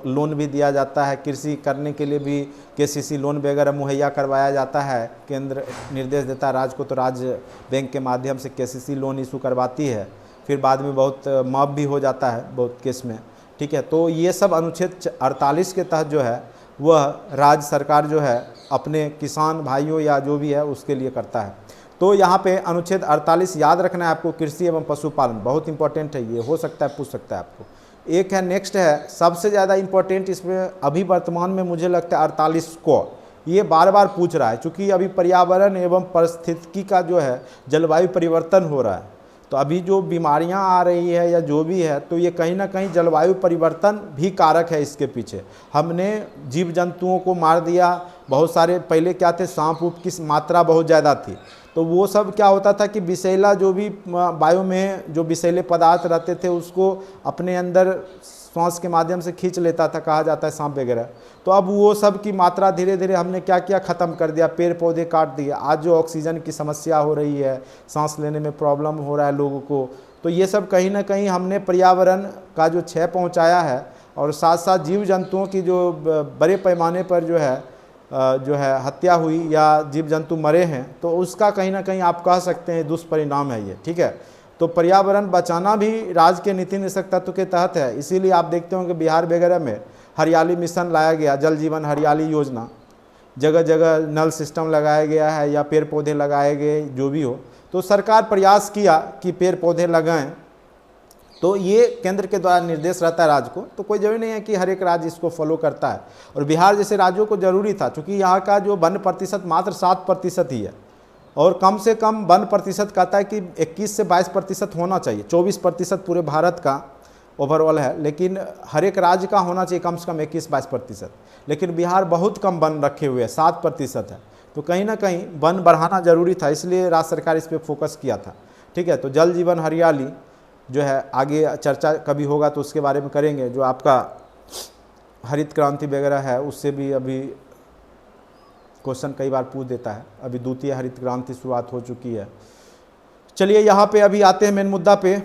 लोन भी दिया जाता है। कृषि करने के लिए भी KCC लोन वगैरह मुहैया करवाया जाता है। केंद्र निर्देश देता है राज्य को, तो राज्य बैंक के माध्यम से KCC लोन इशू करवाती है। फिर बाद में बहुत माफ़ भी हो जाता है बहुत केस में, ठीक है। तो ये सब अनुच्छेद 48 के तहत जो है वह राज्य सरकार जो है अपने किसान भाइयों या जो भी है उसके लिए करता है। तो यहाँ पे अनुच्छेद 48 याद रखना है आपको, कृषि एवं पशुपालन बहुत इंपॉर्टेंट है, ये हो सकता है पूछ सकता है आपको। एक है नेक्स्ट है सबसे ज़्यादा इंपॉर्टेंट इसमें अभी वर्तमान में मुझे लगता है 48 को ये बार बार पूछ रहा है, चूँकि अभी पर्यावरण एवं पारिस्थितिकी का जो है जलवायु परिवर्तन हो रहा है। तो अभी जो बीमारियां आ रही है या जो भी है, तो ये कहीं ना कहीं जलवायु परिवर्तन भी कारक है इसके पीछे। हमने जीव जंतुओं को मार दिया, बहुत सारे पहले क्या थे, सांप ऊप की मात्रा बहुत ज़्यादा थी, तो वो सब क्या होता था कि विषैला जो भी वायु में जो विषैले पदार्थ रहते थे उसको अपने अंदर श्वास के माध्यम से खींच लेता था, कहा जाता है सांप वगैरह। तो अब वो सब की मात्रा धीरे धीरे हमने क्या किया, ख़त्म कर दिया, पेड़ पौधे काट दिए। आज जो ऑक्सीजन की समस्या हो रही है, सांस लेने में प्रॉब्लम हो रहा है लोगों को, तो ये सब कहीं ना कहीं हमने पर्यावरण का जो क्षय पहुंचाया है, और साथ साथ जीव जंतुओं की जो बड़े पैमाने पर जो है हत्या हुई या जीव जंतु मरे हैं, तो उसका कहीं ना कहीं आप कह सकते हैं दुष्परिणाम है ये, ठीक है। तो पर्यावरण बचाना भी राज्य के नीति निषेक तत्व के तहत है। इसीलिए आप देखते होंगे बिहार वगैरह में हरियाली मिशन लाया गया, जल जीवन हरियाली योजना, जगह जगह नल सिस्टम लगाया गया है या पेड़ पौधे लगाए गए, जो भी हो। तो सरकार प्रयास किया कि पेड़ पौधे लगाएं, तो ये केंद्र के द्वारा निर्देश रहता है राज्य को। तो कोई जरूरी नहीं है कि हर एक राज्य इसको फॉलो करता है, और बिहार जैसे राज्यों को जरूरी था, क्योंकि यहाँ का जो वन प्रतिशत मात्र 7% ही है, और कम से कम वन प्रतिशत कहता है कि 21 से 22% होना चाहिए। 24% पूरे भारत का ओवरऑल है, लेकिन हर एक राज्य का होना चाहिए कम से कम 21-22%, लेकिन बिहार बहुत कम वन रखे हुए है, 7% है। तो कहीं ना कहीं वन बढ़ाना जरूरी था, इसलिए राज्य सरकार इस पर फोकस किया था। ठीक है, तो जल जीवन हरियाली जो है आगे चर्चा कभी होगा तो उसके बारे में करेंगे। जो आपका हरित क्रांति वगैरह है उससे भी अभी क्वेश्चन कई बार पूछ देता है, अभी द्वितीय हरित क्रांति शुरुआत हो चुकी है। चलिए यहाँ पे अभी आते हैं मेन मुद्दा पे।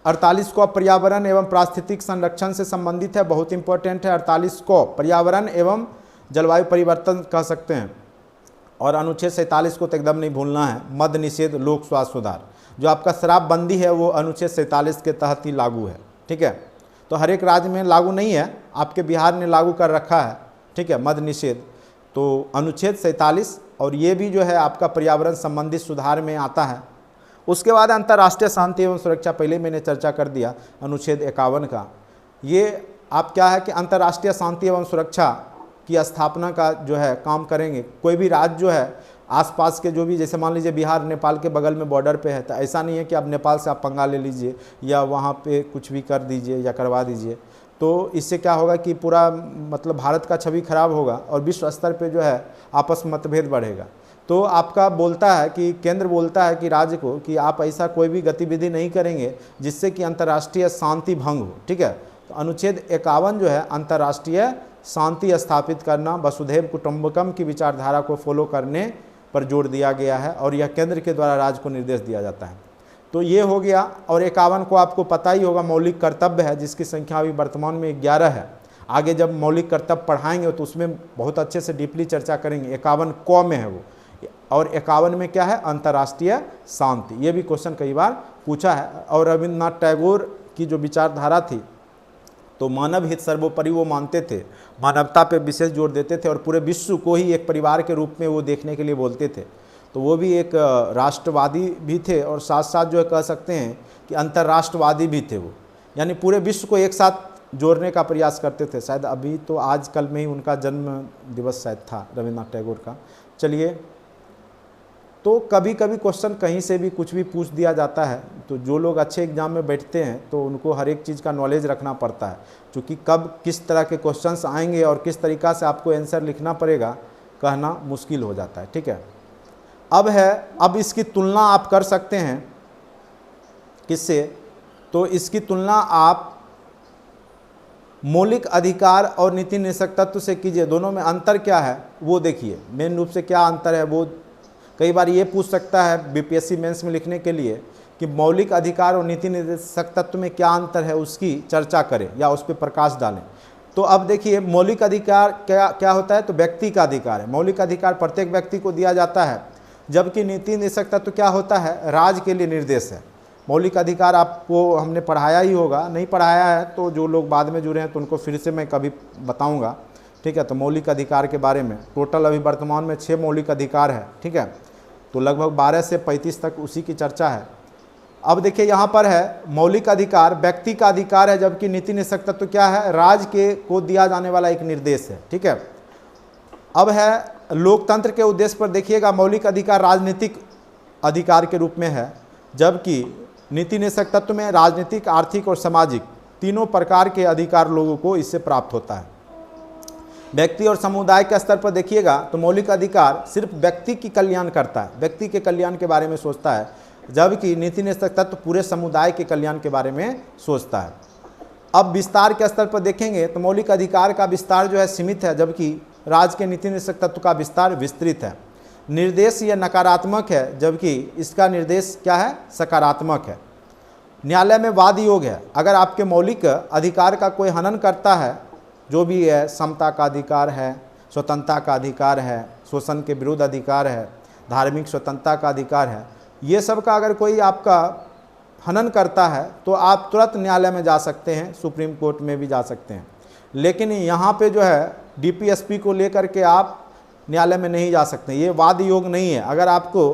48 को पर्यावरण एवं पारिस्थितिक संरक्षण से संबंधित है, बहुत इंपॉर्टेंट है। 48 को पर्यावरण एवं जलवायु परिवर्तन कह सकते हैं, और अनुच्छेद 47 को तो एकदम नहीं भूलना है, मद्य निषेध लोक स्वास्थ्य सुधार। जो आपका शराबबंदी है वो अनुच्छेद 47 के तहत ही लागू है। ठीक है, तो हर एक राज्य में लागू नहीं है, आपके बिहार ने लागू कर रखा है। ठीक है, मद्य निषेध तो अनुच्छेद 47, और ये भी जो है आपका पर्यावरण संबंधित सुधार में आता है। उसके बाद अंतर्राष्ट्रीय शांति एवं सुरक्षा, पहले मैंने चर्चा कर दिया अनुच्छेद 51 का। ये आप क्या है कि अंतर्राष्ट्रीय शांति एवं सुरक्षा की स्थापना का जो है काम करेंगे। कोई भी राज्य जो है आसपास के जो भी, जैसे मान लीजिए बिहार नेपाल के बगल में बॉर्डर पे है, तो ऐसा नहीं है कि आप नेपाल से आप पंगा ले लीजिए या वहाँ पे कुछ भी कर दीजिए या करवा दीजिए। तो इससे क्या होगा कि पूरा मतलब भारत का छवि खराब होगा और विश्व स्तर पे जो है आपस में मतभेद बढ़ेगा। तो आपका बोलता है कि केंद्र बोलता है कि राज्य को कि आप ऐसा कोई भी गतिविधि नहीं करेंगे जिससे कि अंतर्राष्ट्रीय शांति भंग हो। ठीक है, तो अनुच्छेद 51 जो है अंतर्राष्ट्रीय शांति स्थापित करना, वसुधैव कुटुंबकम की विचारधारा को फॉलो करने पर जोर दिया गया है, और यह केंद्र के द्वारा राज्य को निर्देश दिया जाता है। तो ये हो गया। और 51 को आपको पता ही होगा मौलिक कर्तव्य है, जिसकी संख्या अभी वर्तमान में 11 है। आगे जब मौलिक कर्तव्य पढ़ाएंगे तो उसमें बहुत अच्छे से डीपली चर्चा करेंगे। 51 क में है वो, और 51 में क्या है, अंतर्राष्ट्रीय शांति। ये भी क्वेश्चन कई बार पूछा है। और रविन्द्रनाथ टैगोर की जो विचारधारा थी, तो मानव हित सर्वोपरि वो मानते थे, मानवता पे विशेष जोर देते थे, और पूरे विश्व को ही एक परिवार के रूप में वो देखने के लिए बोलते थे। तो वो भी एक राष्ट्रवादी भी थे, और साथ साथ जो है कह सकते हैं कि अंतर्राष्ट्रवादी भी थे वो, यानी पूरे विश्व को एक साथ जोड़ने का प्रयास करते थे। शायद अभी तो आजकल में ही उनका जन्म दिवस शायद था रविन्द्रनाथ टैगोर का। चलिए, तो कभी कभी क्वेश्चन कहीं से भी कुछ भी पूछ दिया जाता है, तो जो लोग अच्छे एग्जाम में बैठते हैं तो उनको हर एक चीज़ का नॉलेज रखना पड़ता है, क्योंकि कब किस तरह के क्वेश्चंस आएंगे और किस तरीक़ा से आपको आंसर लिखना पड़ेगा कहना मुश्किल हो जाता है। ठीक है, अब इसकी तुलना आप कर सकते हैं किससे, तो इसकी तुलना आप मौलिक अधिकार और नीति निषेध तत्व से कीजिए। दोनों में अंतर क्या है वो देखिए, मेन रूप से क्या अंतर है वो कई बार ये पूछ सकता है बीपीएससी मेंस में लिखने के लिए कि मौलिक अधिकार और नीति निषेध तत्व में क्या अंतर है, उसकी चर्चा करें या उस पर प्रकाश डालें। तो अब देखिए मौलिक अधिकार क्या होता है, तो व्यक्ति का अधिकार है। मौलिक अधिकार प्रत्येक व्यक्ति को दिया जाता है, जबकि नीति निषेध तत्व क्या होता है, राज्य के लिए निर्देश है। मौलिक अधिकार आपको हमने पढ़ाया ही होगा, नहीं पढ़ाया है तो जो लोग बाद में जुड़े हैं तो उनको फिर से मैं कभी बताऊंगा। ठीक है, तो मौलिक अधिकार के बारे में टोटल अभी वर्तमान में 6 मौलिक अधिकार है। ठीक है, तो लगभग 12 से 35 तक उसी की चर्चा है। अब देखिए यहाँ पर है मौलिक अधिकार व्यक्ति का अधिकार है, जबकि नीति निषेध तत्व क्या है, राज्य के को दिया जाने वाला एक निर्देश है। ठीक है, अब है लोकतंत्र के उद्देश्य पर देखिएगा, मौलिक अधिकार राजनीतिक अधिकार के रूप में है, जबकि नीति निषेध तत्व में राजनीतिक, आर्थिक और सामाजिक तीनों प्रकार के अधिकार लोगों को इससे प्राप्त होता है। व्यक्ति और समुदाय के स्तर पर देखिएगा तो मौलिक अधिकार सिर्फ व्यक्ति की कल्याण करता है, व्यक्ति के कल्याण के बारे में सोचता है, जबकि नीति निषेध तत्व पूरे समुदाय के कल्याण के बारे में सोचता है। अब विस्तार के स्तर पर देखेंगे तो मौलिक अधिकार का विस्तार जो है सीमित है, जबकि राज्य के नीति निषेध तत्व का विस्तार विस्तृत है। निर्देश यह नकारात्मक है, जबकि इसका निर्देश क्या है, सकारात्मक है। न्यायालय में वाद योग है, अगर आपके मौलिक अधिकार का कोई हनन करता है, जो भी है, समता का अधिकार है, स्वतंत्रता का अधिकार है, शोषण के विरुद्ध अधिकार है, धार्मिक स्वतंत्रता का अधिकार है, ये सब का अगर कोई आपका हनन करता है तो आप तुरंत न्यायालय में जा सकते हैं, सुप्रीम कोर्ट में भी जा सकते हैं। लेकिन यहाँ पे जो है डीपीएसपी को लेकर के आप न्यायालय में नहीं जा सकते, ये वाद योग नहीं है। अगर आपको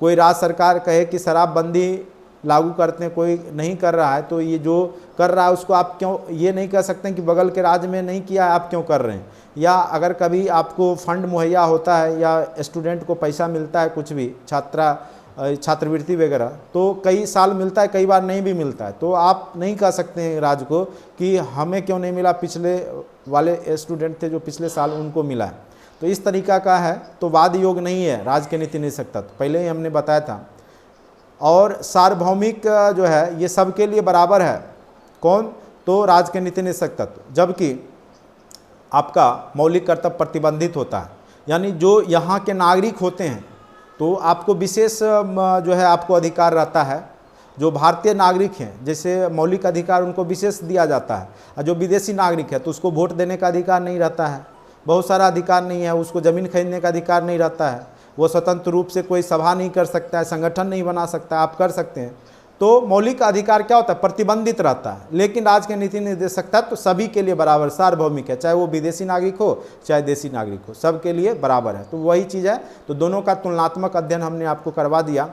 कोई राज्य सरकार कहे कि शराबबंदी लागू करते हैं, कोई नहीं कर रहा है, तो ये जो कर रहा है उसको आप क्यों ये नहीं कह सकते कि बगल के राज्य में नहीं किया है आप क्यों कर रहे हैं। या अगर कभी आपको फंड मुहैया होता है या स्टूडेंट को पैसा मिलता है, कुछ भी छात्रा छात्रवृत्ति वगैरह, तो कई साल मिलता है, कई बार नहीं भी मिलता है। तो आप नहीं कह सकते हैं राज्य को कि हमें क्यों नहीं मिला, पिछले वाले स्टूडेंट थे जो पिछले साल उनको मिला है। तो इस तरीका का है, तो वाद योग नहीं है राज्य के नीति निदेशक तत्व, पहले ही हमने बताया था। और सार्वभौमिक जो है ये सबके लिए बराबर है, कौन, तो राज्य के नीति निदेशक तत्व, जबकि आपका मौलिक कर्तव्य प्रतिबंधित होता है, यानी जो यहाँ के नागरिक होते हैं तो आपको विशेष जो है आपको अधिकार रहता है। जो भारतीय नागरिक हैं जैसे मौलिक अधिकार उनको विशेष दिया जाता है, और जो विदेशी नागरिक है तो उसको वोट देने का अधिकार नहीं रहता है, बहुत सारा अधिकार नहीं है, उसको ज़मीन खरीदने का अधिकार नहीं रहता है, वो स्वतंत्र रूप से कोई सभा नहीं कर सकता है, संगठन नहीं बना सकता, आप कर सकते हैं। तो मौलिक अधिकार क्या होता है, प्रतिबंधित रहता है। लेकिन राज्य के नीति निर्देशक तत्व तो सभी के लिए बराबर सार्वभौमिक है, चाहे वो विदेशी नागरिक हो चाहे देशी नागरिक हो, सबके लिए बराबर है। तो वही चीज़ है, तो दोनों का तुलनात्मक अध्ययन हमने आपको करवा दिया।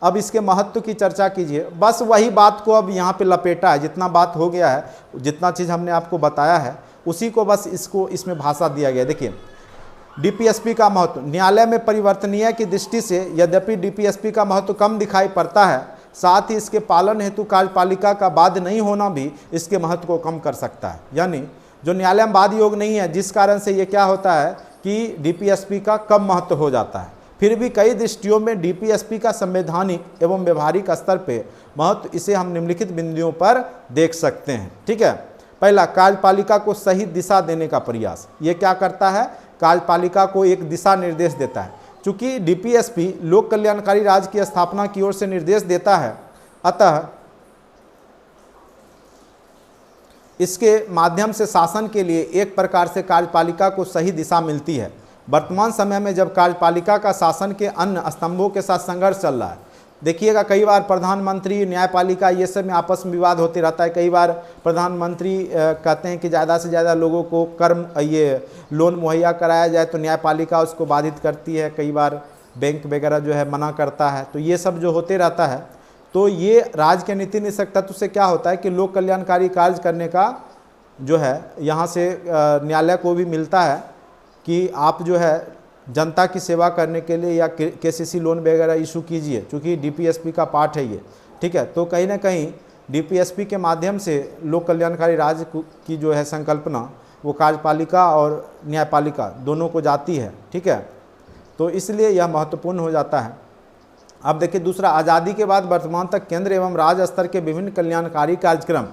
अब इसके महत्व की चर्चा कीजिए, बस वही बात को अब यहाँ पे लपेटा है, जितना बात हो गया है, जितना चीज़ हमने आपको बताया है उसी को बस इसमें भाषा दिया गया। देखिए डीपीएसपी का महत्व न्यायालय में परिवर्तनीय की दृष्टि से यद्यपि डीपीएसपी का महत्व कम दिखाई पड़ता है, साथ ही इसके पालन हेतु कार्यपालिका का बाध्य नहीं होना भी इसके महत्व को कम कर सकता है। यानी जो न्यायालय में बाध्य योग नहीं है, जिस कारण से ये क्या होता है कि डीपीएसपी का कम महत्व हो जाता है। फिर भी कई दृष्टियों में डीपीएसपी का संवैधानिक एवं व्यवहारिक स्तर पे महत्व इसे हम निम्नलिखित बिंदुओं पर देख सकते हैं। ठीक है, पहला, कार्यपालिका को सही दिशा देने का प्रयास। ये क्या करता है, कार्यपालिका को एक दिशा निर्देश देता है। चूंकि डीपीएसपी लोक कल्याणकारी राज्य की स्थापना की ओर से निर्देश देता है, अतः इसके माध्यम से शासन के लिए एक प्रकार से कार्यपालिका को सही दिशा मिलती है। वर्तमान समय में जब कार्यपालिका का शासन के अन्य स्तंभों के साथ संघर्ष चल रहा है, देखिएगा कई बार प्रधानमंत्री, न्यायपालिका, ये सब में आपस में विवाद होते रहता है। कई बार प्रधानमंत्री कहते हैं कि ज़्यादा से ज़्यादा लोगों को ये लोन मुहैया कराया जाए, तो न्यायपालिका उसको बाधित करती है। कई बार बैंक वगैरह जो है मना करता है। तो ये सब जो होते रहता है, तो ये राज्य के नीति निदेशक तत्व से क्या होता है कि लोक कल्याणकारी कार्य करने का जो है यहाँ से न्यायालय को भी मिलता है कि आप जो है जनता की सेवा करने के लिए या केसीसी लोन वगैरह इशू कीजिए, क्योंकि डीपीएसपी का पार्ट है ये। ठीक है, तो कहीं ना कहीं डीपीएसपी के माध्यम से लोक कल्याणकारी राज्य की जो है संकल्पना वो कार्यपालिका और न्यायपालिका दोनों को जाती है। ठीक है, तो इसलिए यह महत्वपूर्ण हो जाता है। अब देखिए दूसरा, आज़ादी के बाद वर्तमान तक केंद्र एवं राज्य स्तर के विभिन्न कल्याणकारी कार्यक्रम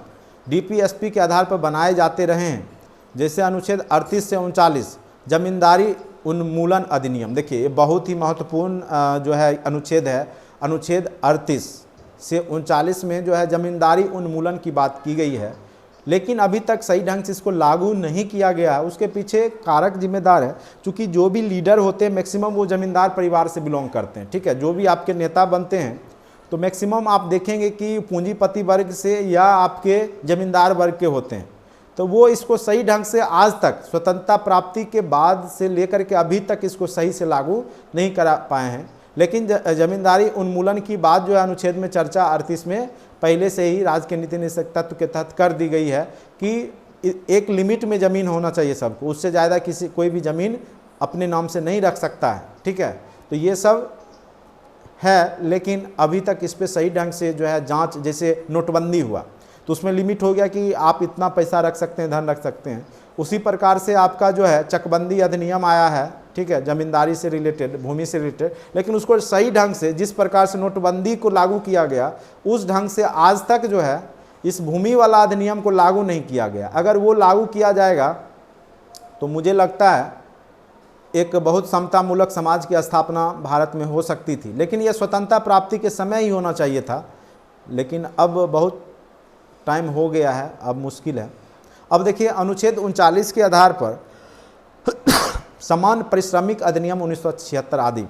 डीपीएसपी के आधार पर बनाए जाते रहे हैं। जैसे अनुच्छेद 38 से 39 जमींदारी उन्मूलन अधिनियम। देखिए ये बहुत ही महत्वपूर्ण जो है अनुच्छेद है। अनुच्छेद 38 से 39 में जो है जमींदारी उन्मूलन की बात की गई है, लेकिन अभी तक सही ढंग से इसको लागू नहीं किया गया है। उसके पीछे कारक जिम्मेदार है, क्योंकि जो भी लीडर होते हैं मैक्सिमम वो जमींदार परिवार से बिलोंग करते हैं। ठीक है, जो भी आपके नेता बनते हैं तो मैक्सिमम आप देखेंगे कि पूंजीपति वर्ग से या आपके जमींदार वर्ग के होते हैं। तो वो इसको सही ढंग से आज तक स्वतंत्रता प्राप्ति के बाद से लेकर के अभी तक इसको सही से लागू नहीं करा पाए हैं। लेकिन जमींदारी उन्मूलन की बात जो है अनुच्छेद में चर्चा 38 में पहले से ही राज्य के नीति निदेशक तत्व के तहत कर दी गई है कि एक लिमिट में ज़मीन होना चाहिए सबको, उससे ज़्यादा कोई भी ज़मीन अपने नाम से नहीं रख सकता है। ठीक है, तो ये सब है, लेकिन अभी तक इस पर सही ढंग से जो है जांच, जैसे नोटबंदी हुआ तो उसमें लिमिट हो गया कि आप इतना पैसा रख सकते हैं, धन रख सकते हैं। उसी प्रकार से आपका जो है चकबंदी अधिनियम आया है। ठीक है, ज़मींदारी से रिलेटेड, भूमि से रिलेटेड, लेकिन उसको सही ढंग से जिस प्रकार से नोटबंदी को लागू किया गया उस ढंग से आज तक जो है इस भूमि वाला अधिनियम को लागू नहीं किया गया। अगर वो लागू किया जाएगा तो मुझे लगता है एक बहुत समतामूलक समाज की स्थापना भारत में हो सकती थी, लेकिन यह स्वतंत्रता प्राप्ति के समय ही होना चाहिए था। लेकिन अब बहुत टाइम हो गया है, अब मुश्किल है। अब देखिए अनुच्छेद 39 के आधार पर समान पारिश्रमिक अधिनियम 1976 आदि,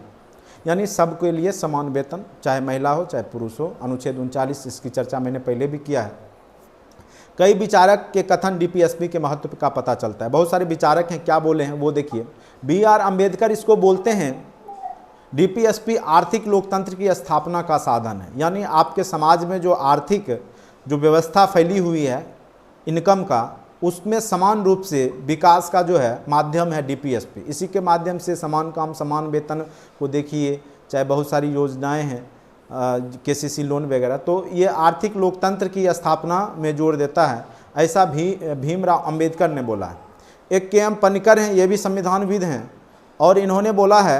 यानी सबके लिए समान वेतन, चाहे महिला हो चाहे पुरुष हो। अनुच्छेद 39 इसकी चर्चा मैंने पहले भी किया है। कई विचारक के कथन डीपीएसपी के महत्व का पता चलता है। बहुत सारे विचारक हैं, क्या बोले हैं वो देखिए। BR अम्बेडकर इसको बोलते हैं डीपीएसपी आर्थिक लोकतंत्र की स्थापना का साधन है। यानी आपके समाज में जो आर्थिक जो व्यवस्था फैली हुई है इनकम का, उसमें समान रूप से विकास का जो है माध्यम है डीपीएसपी। इसी के माध्यम से समान काम समान वेतन को देखिए, चाहे बहुत सारी योजनाएं हैं केसीसी लोन वगैरह। तो ये आर्थिक लोकतंत्र की स्थापना में जोर देता है, ऐसा भीमराव अंबेडकर ने बोला है। एक के.एम. पनिकर हैं, ये भी संविधानविद हैं, और इन्होंने बोला है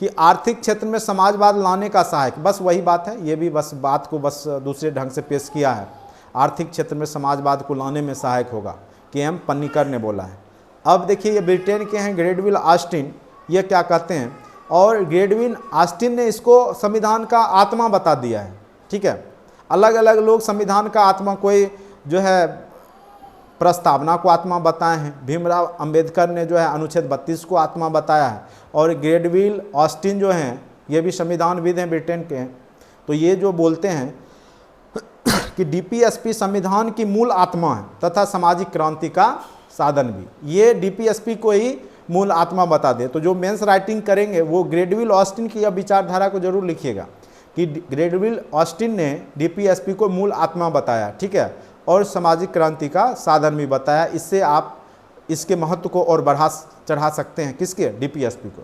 कि आर्थिक क्षेत्र में समाजवाद लाने का सहायक, बस वही बात है, ये भी बस बात को बस दूसरे ढंग से पेश किया है, आर्थिक क्षेत्र में समाजवाद को लाने में सहायक होगा, के.एम. पनिकर ने बोला है। अब देखिए ये ब्रिटेन के हैं ग्रेडविल ऑस्टिन, ये क्या कहते हैं, और ग्रेडविल ऑस्टिन ने इसको संविधान का आत्मा बता दिया है। ठीक है, अलग अलग लोग संविधान का आत्मा, कोई जो है प्रस्तावना को आत्मा बताए हैं, भीमराव अंबेडकर ने जो है अनुच्छेद 32 को आत्मा बताया है, और ग्रेडविल ऑस्टिन जो हैं ये भी संविधानविद हैं, ब्रिटेन के हैं। तो ये जो बोलते हैं कि डीपीएसपी संविधान की मूल आत्मा है तथा सामाजिक क्रांति का साधन भी, ये डीपीएसपी को ही मूल आत्मा बता दे। तो जो मेंस राइटिंग करेंगे वो ग्रेडविल ऑस्टिन की यह विचारधारा को जरूर लिखिएगा कि ग्रेडविल ऑस्टिन ने डीपीएसपी को मूल आत्मा बताया, ठीक है, और सामाजिक क्रांति का साधन भी बताया। इससे आप इसके महत्व को और बढ़ा चढ़ा सकते हैं, किसके, डीपीएसपी को।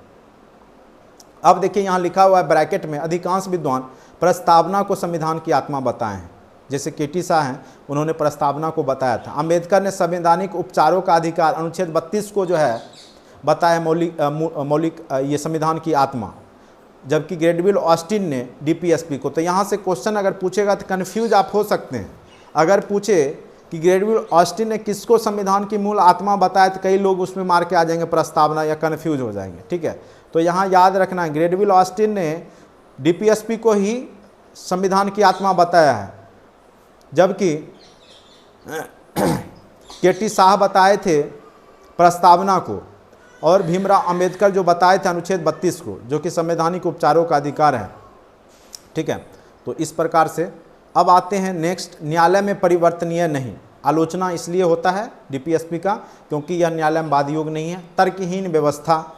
अब देखिए यहाँ लिखा हुआ है ब्रैकेट में, अधिकांश विद्वान प्रस्तावना को संविधान की आत्मा बताए हैं, जैसे के.टी. शाह हैं, उन्होंने प्रस्तावना को बताया था। अंबेडकर ने संवैधानिक उपचारों का अधिकार अनुच्छेद 32 को जो है बताया मौलिक ये संविधान की आत्मा, जबकि ग्रेडविल ऑस्टिन ने डीपीएसपी को। तो यहाँ से क्वेश्चन अगर पूछेगा तो कन्फ्यूज आप हो सकते हैं। अगर पूछे कि ग्रेडविल ऑस्टिन ने किसको संविधान की मूल आत्मा बताया तो कई लोग उसमें मार के आ जाएंगे प्रस्तावना, या कन्फ्यूज हो जाएंगे। ठीक है, तो यहाँ याद रखना है ग्रेडविल ऑस्टिन ने डीपीएसपी को ही संविधान की आत्मा बताया है, जबकि के.टी. शाह बताए थे प्रस्तावना को, और भीमराव अंबेडकर जो बताए थे अनुच्छेद 32 को, जो कि संवैधानिक उपचारों का अधिकार है। ठीक है, तो इस प्रकार से अब आते हैं नेक्स्ट, न्यायालय में परिवर्तनीय नहीं। आलोचना इसलिए होता है डीपीएसपी का क्योंकि यह न्यायालय में वाद योग नहीं है। तर्कहीन व्यवस्था,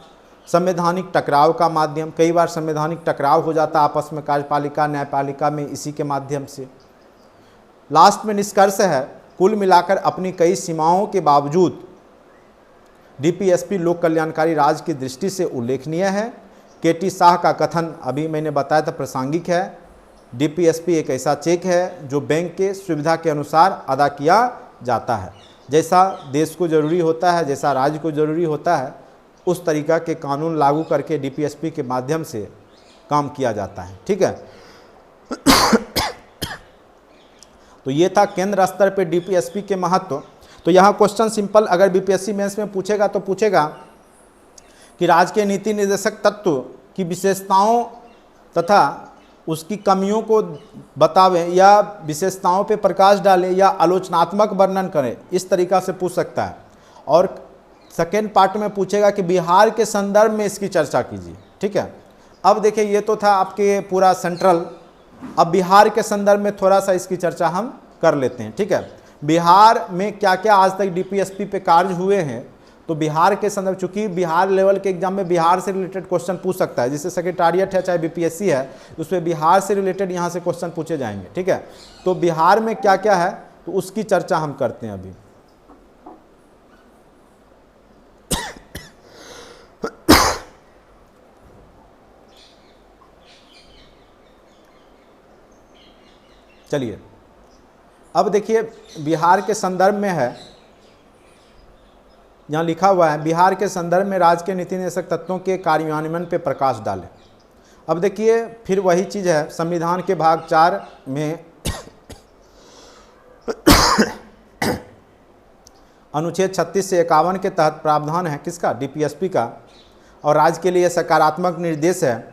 संवैधानिक टकराव का माध्यम, कई बार संवैधानिक टकराव हो जाता आपस में कार्यपालिका न्यायपालिका में, इसी के माध्यम से। लास्ट में निष्कर्ष है, कुल मिलाकर अपनी कई सीमाओं के बावजूद डीपीएसपी लोक कल्याणकारी राज्य की दृष्टि से उल्लेखनीय है। के.टी. शाह का कथन अभी मैंने बताया था प्रासंगिक है। डीपीएसपी एक ऐसा चेक है जो बैंक के सुविधा के अनुसार अदा किया जाता है, जैसा देश को ज़रूरी होता है, जैसा राज्य को ज़रूरी होता है, उस तरीका के कानून लागू करके डीपीएसपी के माध्यम से काम किया जाता है। ठीक है, तो ये था केंद्र स्तर पे डीपीएसपी के महत्व। तो यहाँ क्वेश्चन सिंपल, अगर बीपीएससी मेंस में पूछेगा तो पूछेगा कि राज्य के नीति निर्देशक तत्व की विशेषताओं तथा उसकी कमियों को बतावें, या विशेषताओं पे प्रकाश डालें, या आलोचनात्मक वर्णन करें, इस तरीका से पूछ सकता है। और सेकेंड पार्ट में पूछेगा कि बिहार के संदर्भ में इसकी चर्चा कीजिए। ठीक है, अब देखिए ये तो था आपके पूरा सेंट्रल, अब बिहार के संदर्भ में थोड़ा सा इसकी चर्चा हम कर लेते हैं। ठीक है, बिहार में क्या क्या आज तक डीपीएसपी पे कार्य हुए हैं, तो बिहार के संदर्भ, चूंकि बिहार लेवल के एग्जाम में बिहार से रिलेटेड क्वेश्चन पूछ सकता है, जैसे सेक्रेटारिएट है चाहे बीपीएससी है, उसमें बिहार से रिलेटेड यहाँ से क्वेश्चन पूछे जाएंगे। ठीक है, तो बिहार में क्या क्या है तो उसकी चर्चा हम करते हैं अभी। चलिए, अब देखिए बिहार के संदर्भ में है, यहाँ लिखा हुआ है बिहार के संदर्भ में राज्य के नीति निर्देशक तत्वों के कार्यान्वयन पे प्रकाश डालें। अब देखिए फिर वही चीज़ है, संविधान के भाग 4 में अनुच्छेद 36 से 51 के तहत प्रावधान है किसका, डीपीएसपी का, और राज्य के लिए सकारात्मक निर्देश है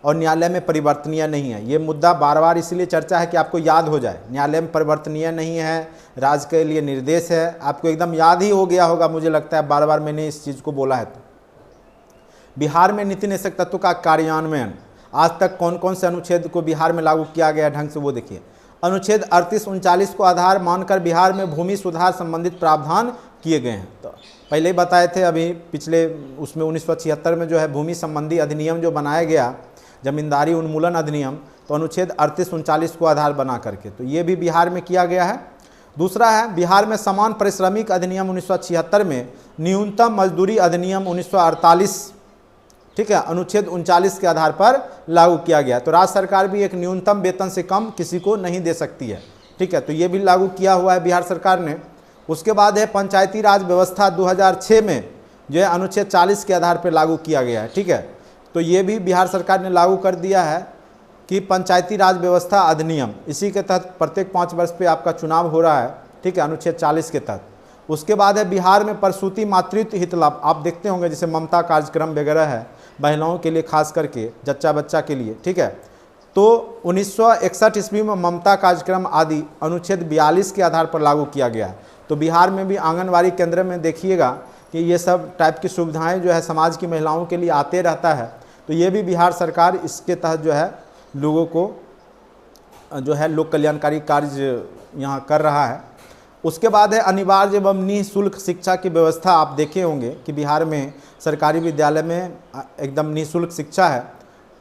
और न्यायालय में परिवर्तनीय नहीं है। ये मुद्दा बार बार इसलिए चर्चा है कि आपको याद हो जाए, न्यायालय में परिवर्तनीय नहीं है, राज्य के लिए निर्देश है, आपको एकदम याद ही हो गया होगा, मुझे लगता है बार बार मैंने इस चीज़ को बोला है। तो बिहार में नीति निर्देशक तत्व का कार्यान्वयन, आज तक कौन कौन से अनुच्छेद को बिहार में लागू किया गया ढंग से वो देखिए। अनुच्छेद 38-39 को आधार मानकर बिहार में भूमि सुधार संबंधित प्रावधान किए गए हैं। तो पहले ही बताए थे, अभी पिछले उसमें 1976 में जो है भूमि संबंधी अधिनियम जो बनाया गया, जमींदारी उन्मूलन अधिनियम, तो अनुच्छेद 38-39 को आधार बना करके, तो ये भी बिहार में किया गया है। दूसरा है बिहार में समान पारिश्रमिक अधिनियम 1976 में, न्यूनतम मजदूरी अधिनियम 1948, ठीक है, अनुच्छेद 39 के आधार पर लागू किया गया। तो राज्य सरकार भी एक न्यूनतम वेतन से कम किसी को नहीं दे सकती है, ठीक है, तो ये भी लागू किया हुआ है बिहार सरकार ने। उसके बाद है पंचायती राज व्यवस्था 2006 में जो है अनुच्छेद 40 के आधार पर लागू किया गया है, ठीक है, तो ये भी बिहार सरकार ने लागू कर दिया है कि पंचायती राज व्यवस्था अधिनियम, इसी के तहत प्रत्येक 5 वर्ष पे आपका चुनाव हो रहा है, ठीक है, अनुच्छेद 40 के तहत। उसके बाद है बिहार में प्रसूति मातृत्व हित लाभ, आप देखते होंगे जैसे ममता कार्यक्रम वगैरह है महिलाओं के लिए, खास करके जच्चा बच्चा के लिए, ठीक है, तो 1961 ईस्वी में ममता कार्यक्रम आदि अनुच्छेद 42 के आधार पर लागू किया गया है। तो बिहार में भी आंगनबाड़ी केंद्र में देखिएगा कि ये सब टाइप की सुविधाएं जो है समाज की महिलाओं के लिए आते रहता है, तो ये भी बिहार सरकार इसके तहत जो है लोगों को जो है लोक कल्याणकारी कार्य यहाँ कर रहा है। उसके बाद है अनिवार्य एवं निःशुल्क शिक्षा की व्यवस्था, आप देखे होंगे कि बिहार में सरकारी विद्यालय में एकदम निःशुल्क शिक्षा है।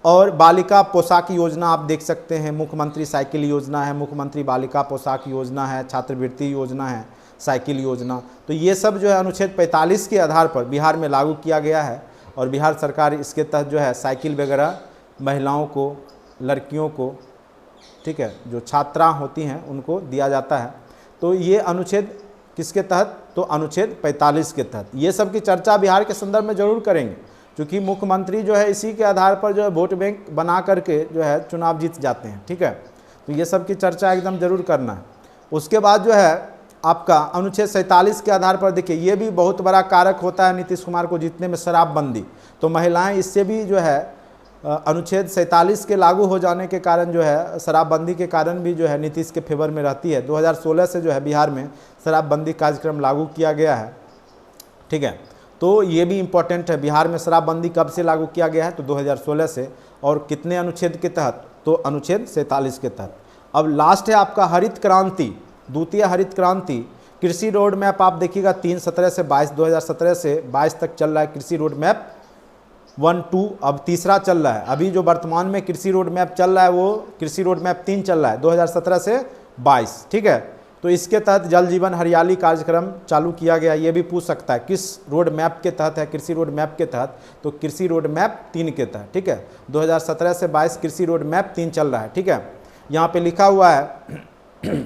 और बालिका पोशाक योजना आप देख सकते हैं, मुख्यमंत्री साइकिल योजना है, मुख्यमंत्री बालिका पोशाक योजना है, छात्रवृत्ति योजना है, साइकिल योजना, तो ये सब जो है अनुच्छेद 45 के आधार पर बिहार में लागू किया गया है। और बिहार सरकार इसके तहत जो है साइकिल वगैरह महिलाओं को, लड़कियों को, ठीक है, जो छात्रा होती हैं उनको दिया जाता है। तो ये अनुच्छेद किसके तहत, तो अनुच्छेद 45 के तहत। ये सब की चर्चा बिहार के संदर्भ में जरूर करेंगे, क्योंकि मुख्यमंत्री जो है इसी के आधार पर जो है वोट बैंक बना करके जो है चुनाव जीत जाते हैं, ठीक है, तो ये सब की चर्चा एकदम जरूर करना है। उसके बाद जो है आपका अनुच्छेद 47 के आधार पर देखिए, ये भी बहुत बड़ा कारक होता है नीतीश कुमार को जीतने में, शराबबंदी। तो महिलाएं इससे भी जो है अनुच्छेद 47 के लागू हो जाने के कारण जो है शराबबंदी के कारण भी जो है नीतीश के फेवर में रहती है। 2016 से जो है बिहार में शराबबंदी कार्यक्रम लागू किया गया है, ठीक है, तो ये भी इम्पोर्टेंट है। बिहार में शराबबंदी कब से लागू किया गया है, तो 2016 से, और कितने अनुच्छेद के तहत, तो अनुच्छेद 47 के तहत। अब लास्ट है आपका हरित क्रांति, द्वितीय हरित क्रांति। कृषि रोड मैप आप देखिएगा 3/17 से 22, 2017 से 22 तक चल रहा है कृषि रोड मैप 1, 2, अब तीसरा चल रहा है। अभी जो वर्तमान में कृषि रोड मैप चल रहा है वो कृषि रोड मैप 3 चल रहा है 2017 से 22, ठीक है, तो इसके तहत जल जीवन हरियाली कार्यक्रम चालू किया गया। ये भी पूछ सकता है किस रोड मैप के तहत है, कृषि रोड मैप के तहत, तो कृषि रोड मैप 3 के तहत, ठीक है, 2017 से 22 कृषि रोड मैप 3 चल रहा है, ठीक है। यहाँ पे लिखा हुआ है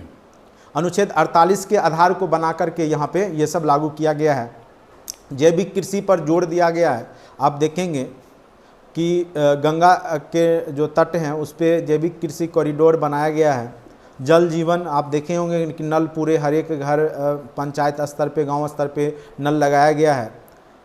अनुच्छेद 48 के आधार को बना करके यहाँ पे ये सब लागू किया गया है। जैविक कृषि पर जोर दिया गया है। आप देखेंगे कि गंगा के जो तट हैं उस पर जैविक कृषि कॉरिडोर बनाया गया है। जल जीवन आप देखे होंगे कि नल पूरे हर एक घर पंचायत स्तर पे, गांव स्तर पे नल लगाया गया है।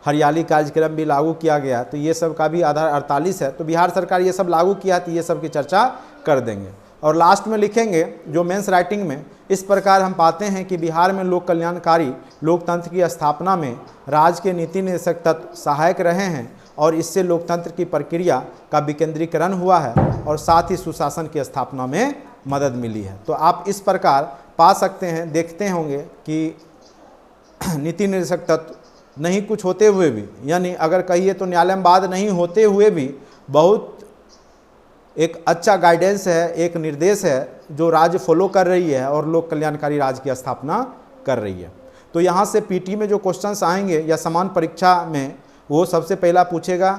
हरियाली कार्यक्रम भी लागू किया गया, तो ये सब का भी आधार 48 है। तो बिहार सरकार ये सब लागू किया, तो ये सब की चर्चा कर देंगे। और लास्ट में लिखेंगे जो मेंस राइटिंग में, इस प्रकार हम पाते हैं कि बिहार में लोक कल्याणकारी लोकतंत्र की स्थापना में राज्य के नीति निर्देशक तत्व सहायक रहे हैं और इससे लोकतंत्र की प्रक्रिया का विकेंद्रीकरण हुआ है और साथ ही सुशासन की स्थापना में मदद मिली है। तो आप इस प्रकार पा सकते हैं, देखते होंगे कि नीति निर्देशक तत्व नहीं कुछ होते हुए भी, यानी अगर कहिए तो न्यायालयवाद नहीं होते हुए भी बहुत एक अच्छा गाइडेंस है, एक निर्देश है जो राज्य फॉलो कर रही है और लोक कल्याणकारी राज्य की स्थापना कर रही है। तो यहाँ से पीटी में जो क्वेश्चंस आएंगे या समान परीक्षा में, वो सबसे पहला पूछेगा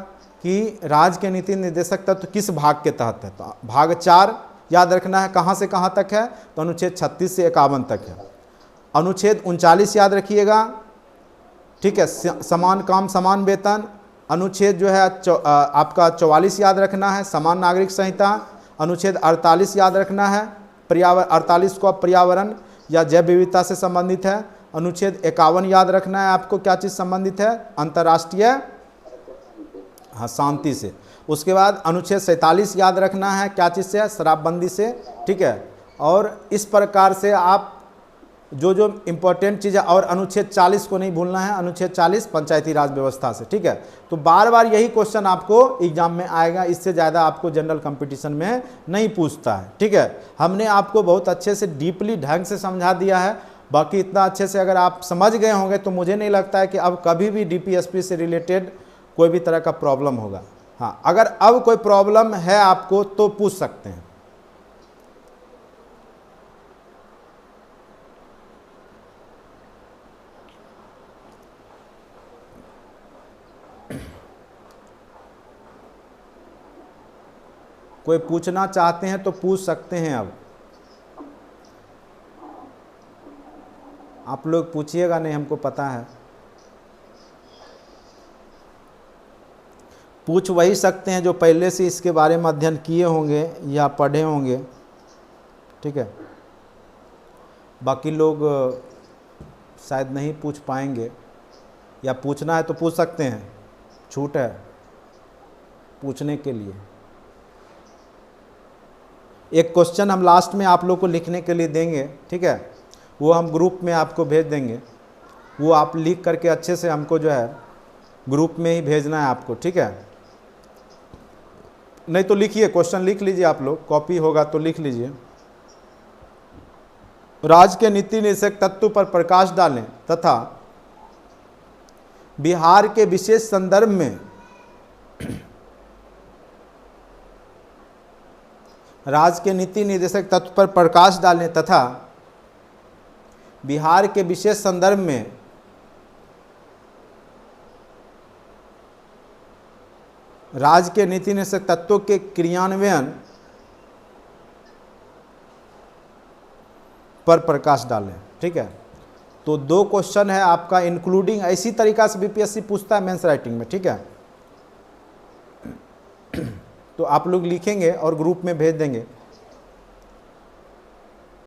कि राज्य के नीति निर्देशक तत्व किस भाग के तहत है। तो भाग 4 याद रखना है, कहाँ से कहाँ तक है, तो अनुच्छेद 36 से 51 तक है। अनुच्छेद 39 याद रखिएगा, ठीक है, समान काम समान वेतन। अनुच्छेद जो है आपका 44 याद रखना है, समान नागरिक संहिता। अनुच्छेद 48 याद रखना है, 48 को पर्यावरण या जैव विविधता से संबंधित है। अनुच्छेद 51 याद रखना है आपको, क्या चीज़ संबंधित है, अंतर्राष्ट्रीय शांति से। उसके बाद अनुच्छेद 47 याद रखना है, क्या चीज़ से, शराबबंदी से, ठीक है। और इस प्रकार से आप जो जो इम्पोर्टेंट चीज़ है, और अनुच्छेद 40 को नहीं भूलना है, अनुच्छेद 40 पंचायती राज व्यवस्था से, ठीक है। तो बार बार यही क्वेश्चन आपको एग्जाम में आएगा, इससे ज़्यादा आपको जनरल कंपटीशन में नहीं पूछता है, ठीक है। हमने आपको बहुत अच्छे से डीपली ढंग से समझा दिया है। बाकी इतना अच्छे से अगर आप समझ गए होंगे तो मुझे नहीं लगता है कि अब कभी भी डीपीएसपी से रिलेटेड कोई भी तरह का प्रॉब्लम होगा। हाँ, अगर अब कोई प्रॉब्लम है आपको तो पूछ सकते हैं। कोई पूछना चाहते हैं तो पूछ सकते हैं। अब आप लोग पूछिएगा नहीं, हमको पता है। पूछ वही सकते हैं जो पहले से इसके बारे में अध्ययन किए होंगे या पढ़े होंगे, ठीक है। बाकी लोग शायद नहीं पूछ पाएंगे, या पूछना है तो पूछ सकते हैं, छूट है पूछने के लिए। एक क्वेश्चन हम लास्ट में आप लोग को लिखने के लिए देंगे, ठीक है, वो हम ग्रुप में आपको भेज देंगे। वो आप लिख करके अच्छे से हमको जो है ग्रुप में ही भेजना है आपको, ठीक है। नहीं तो लिखिए, क्वेश्चन लिख लीजिए, आप लोग कॉपी होगा तो लिख लीजिए। राज्य के नीति निर्देशक तत्व पर प्रकाश डालें तथा बिहार के विशेष संदर्भ में राज्य के नीति निर्देशक तत्व पर प्रकाश डालें तथा बिहार के विशेष संदर्भ में राज्य के नीति निर्देशक तत्वों के क्रियान्वयन पर प्रकाश डालें, ठीक है। तो 2 क्वेश्चन है आपका, इंक्लूडिंग, इसी तरीका से बीपीएससी पूछता है मेंस राइटिंग में, ठीक है। तो आप लोग लिखेंगे और ग्रुप में भेज देंगे।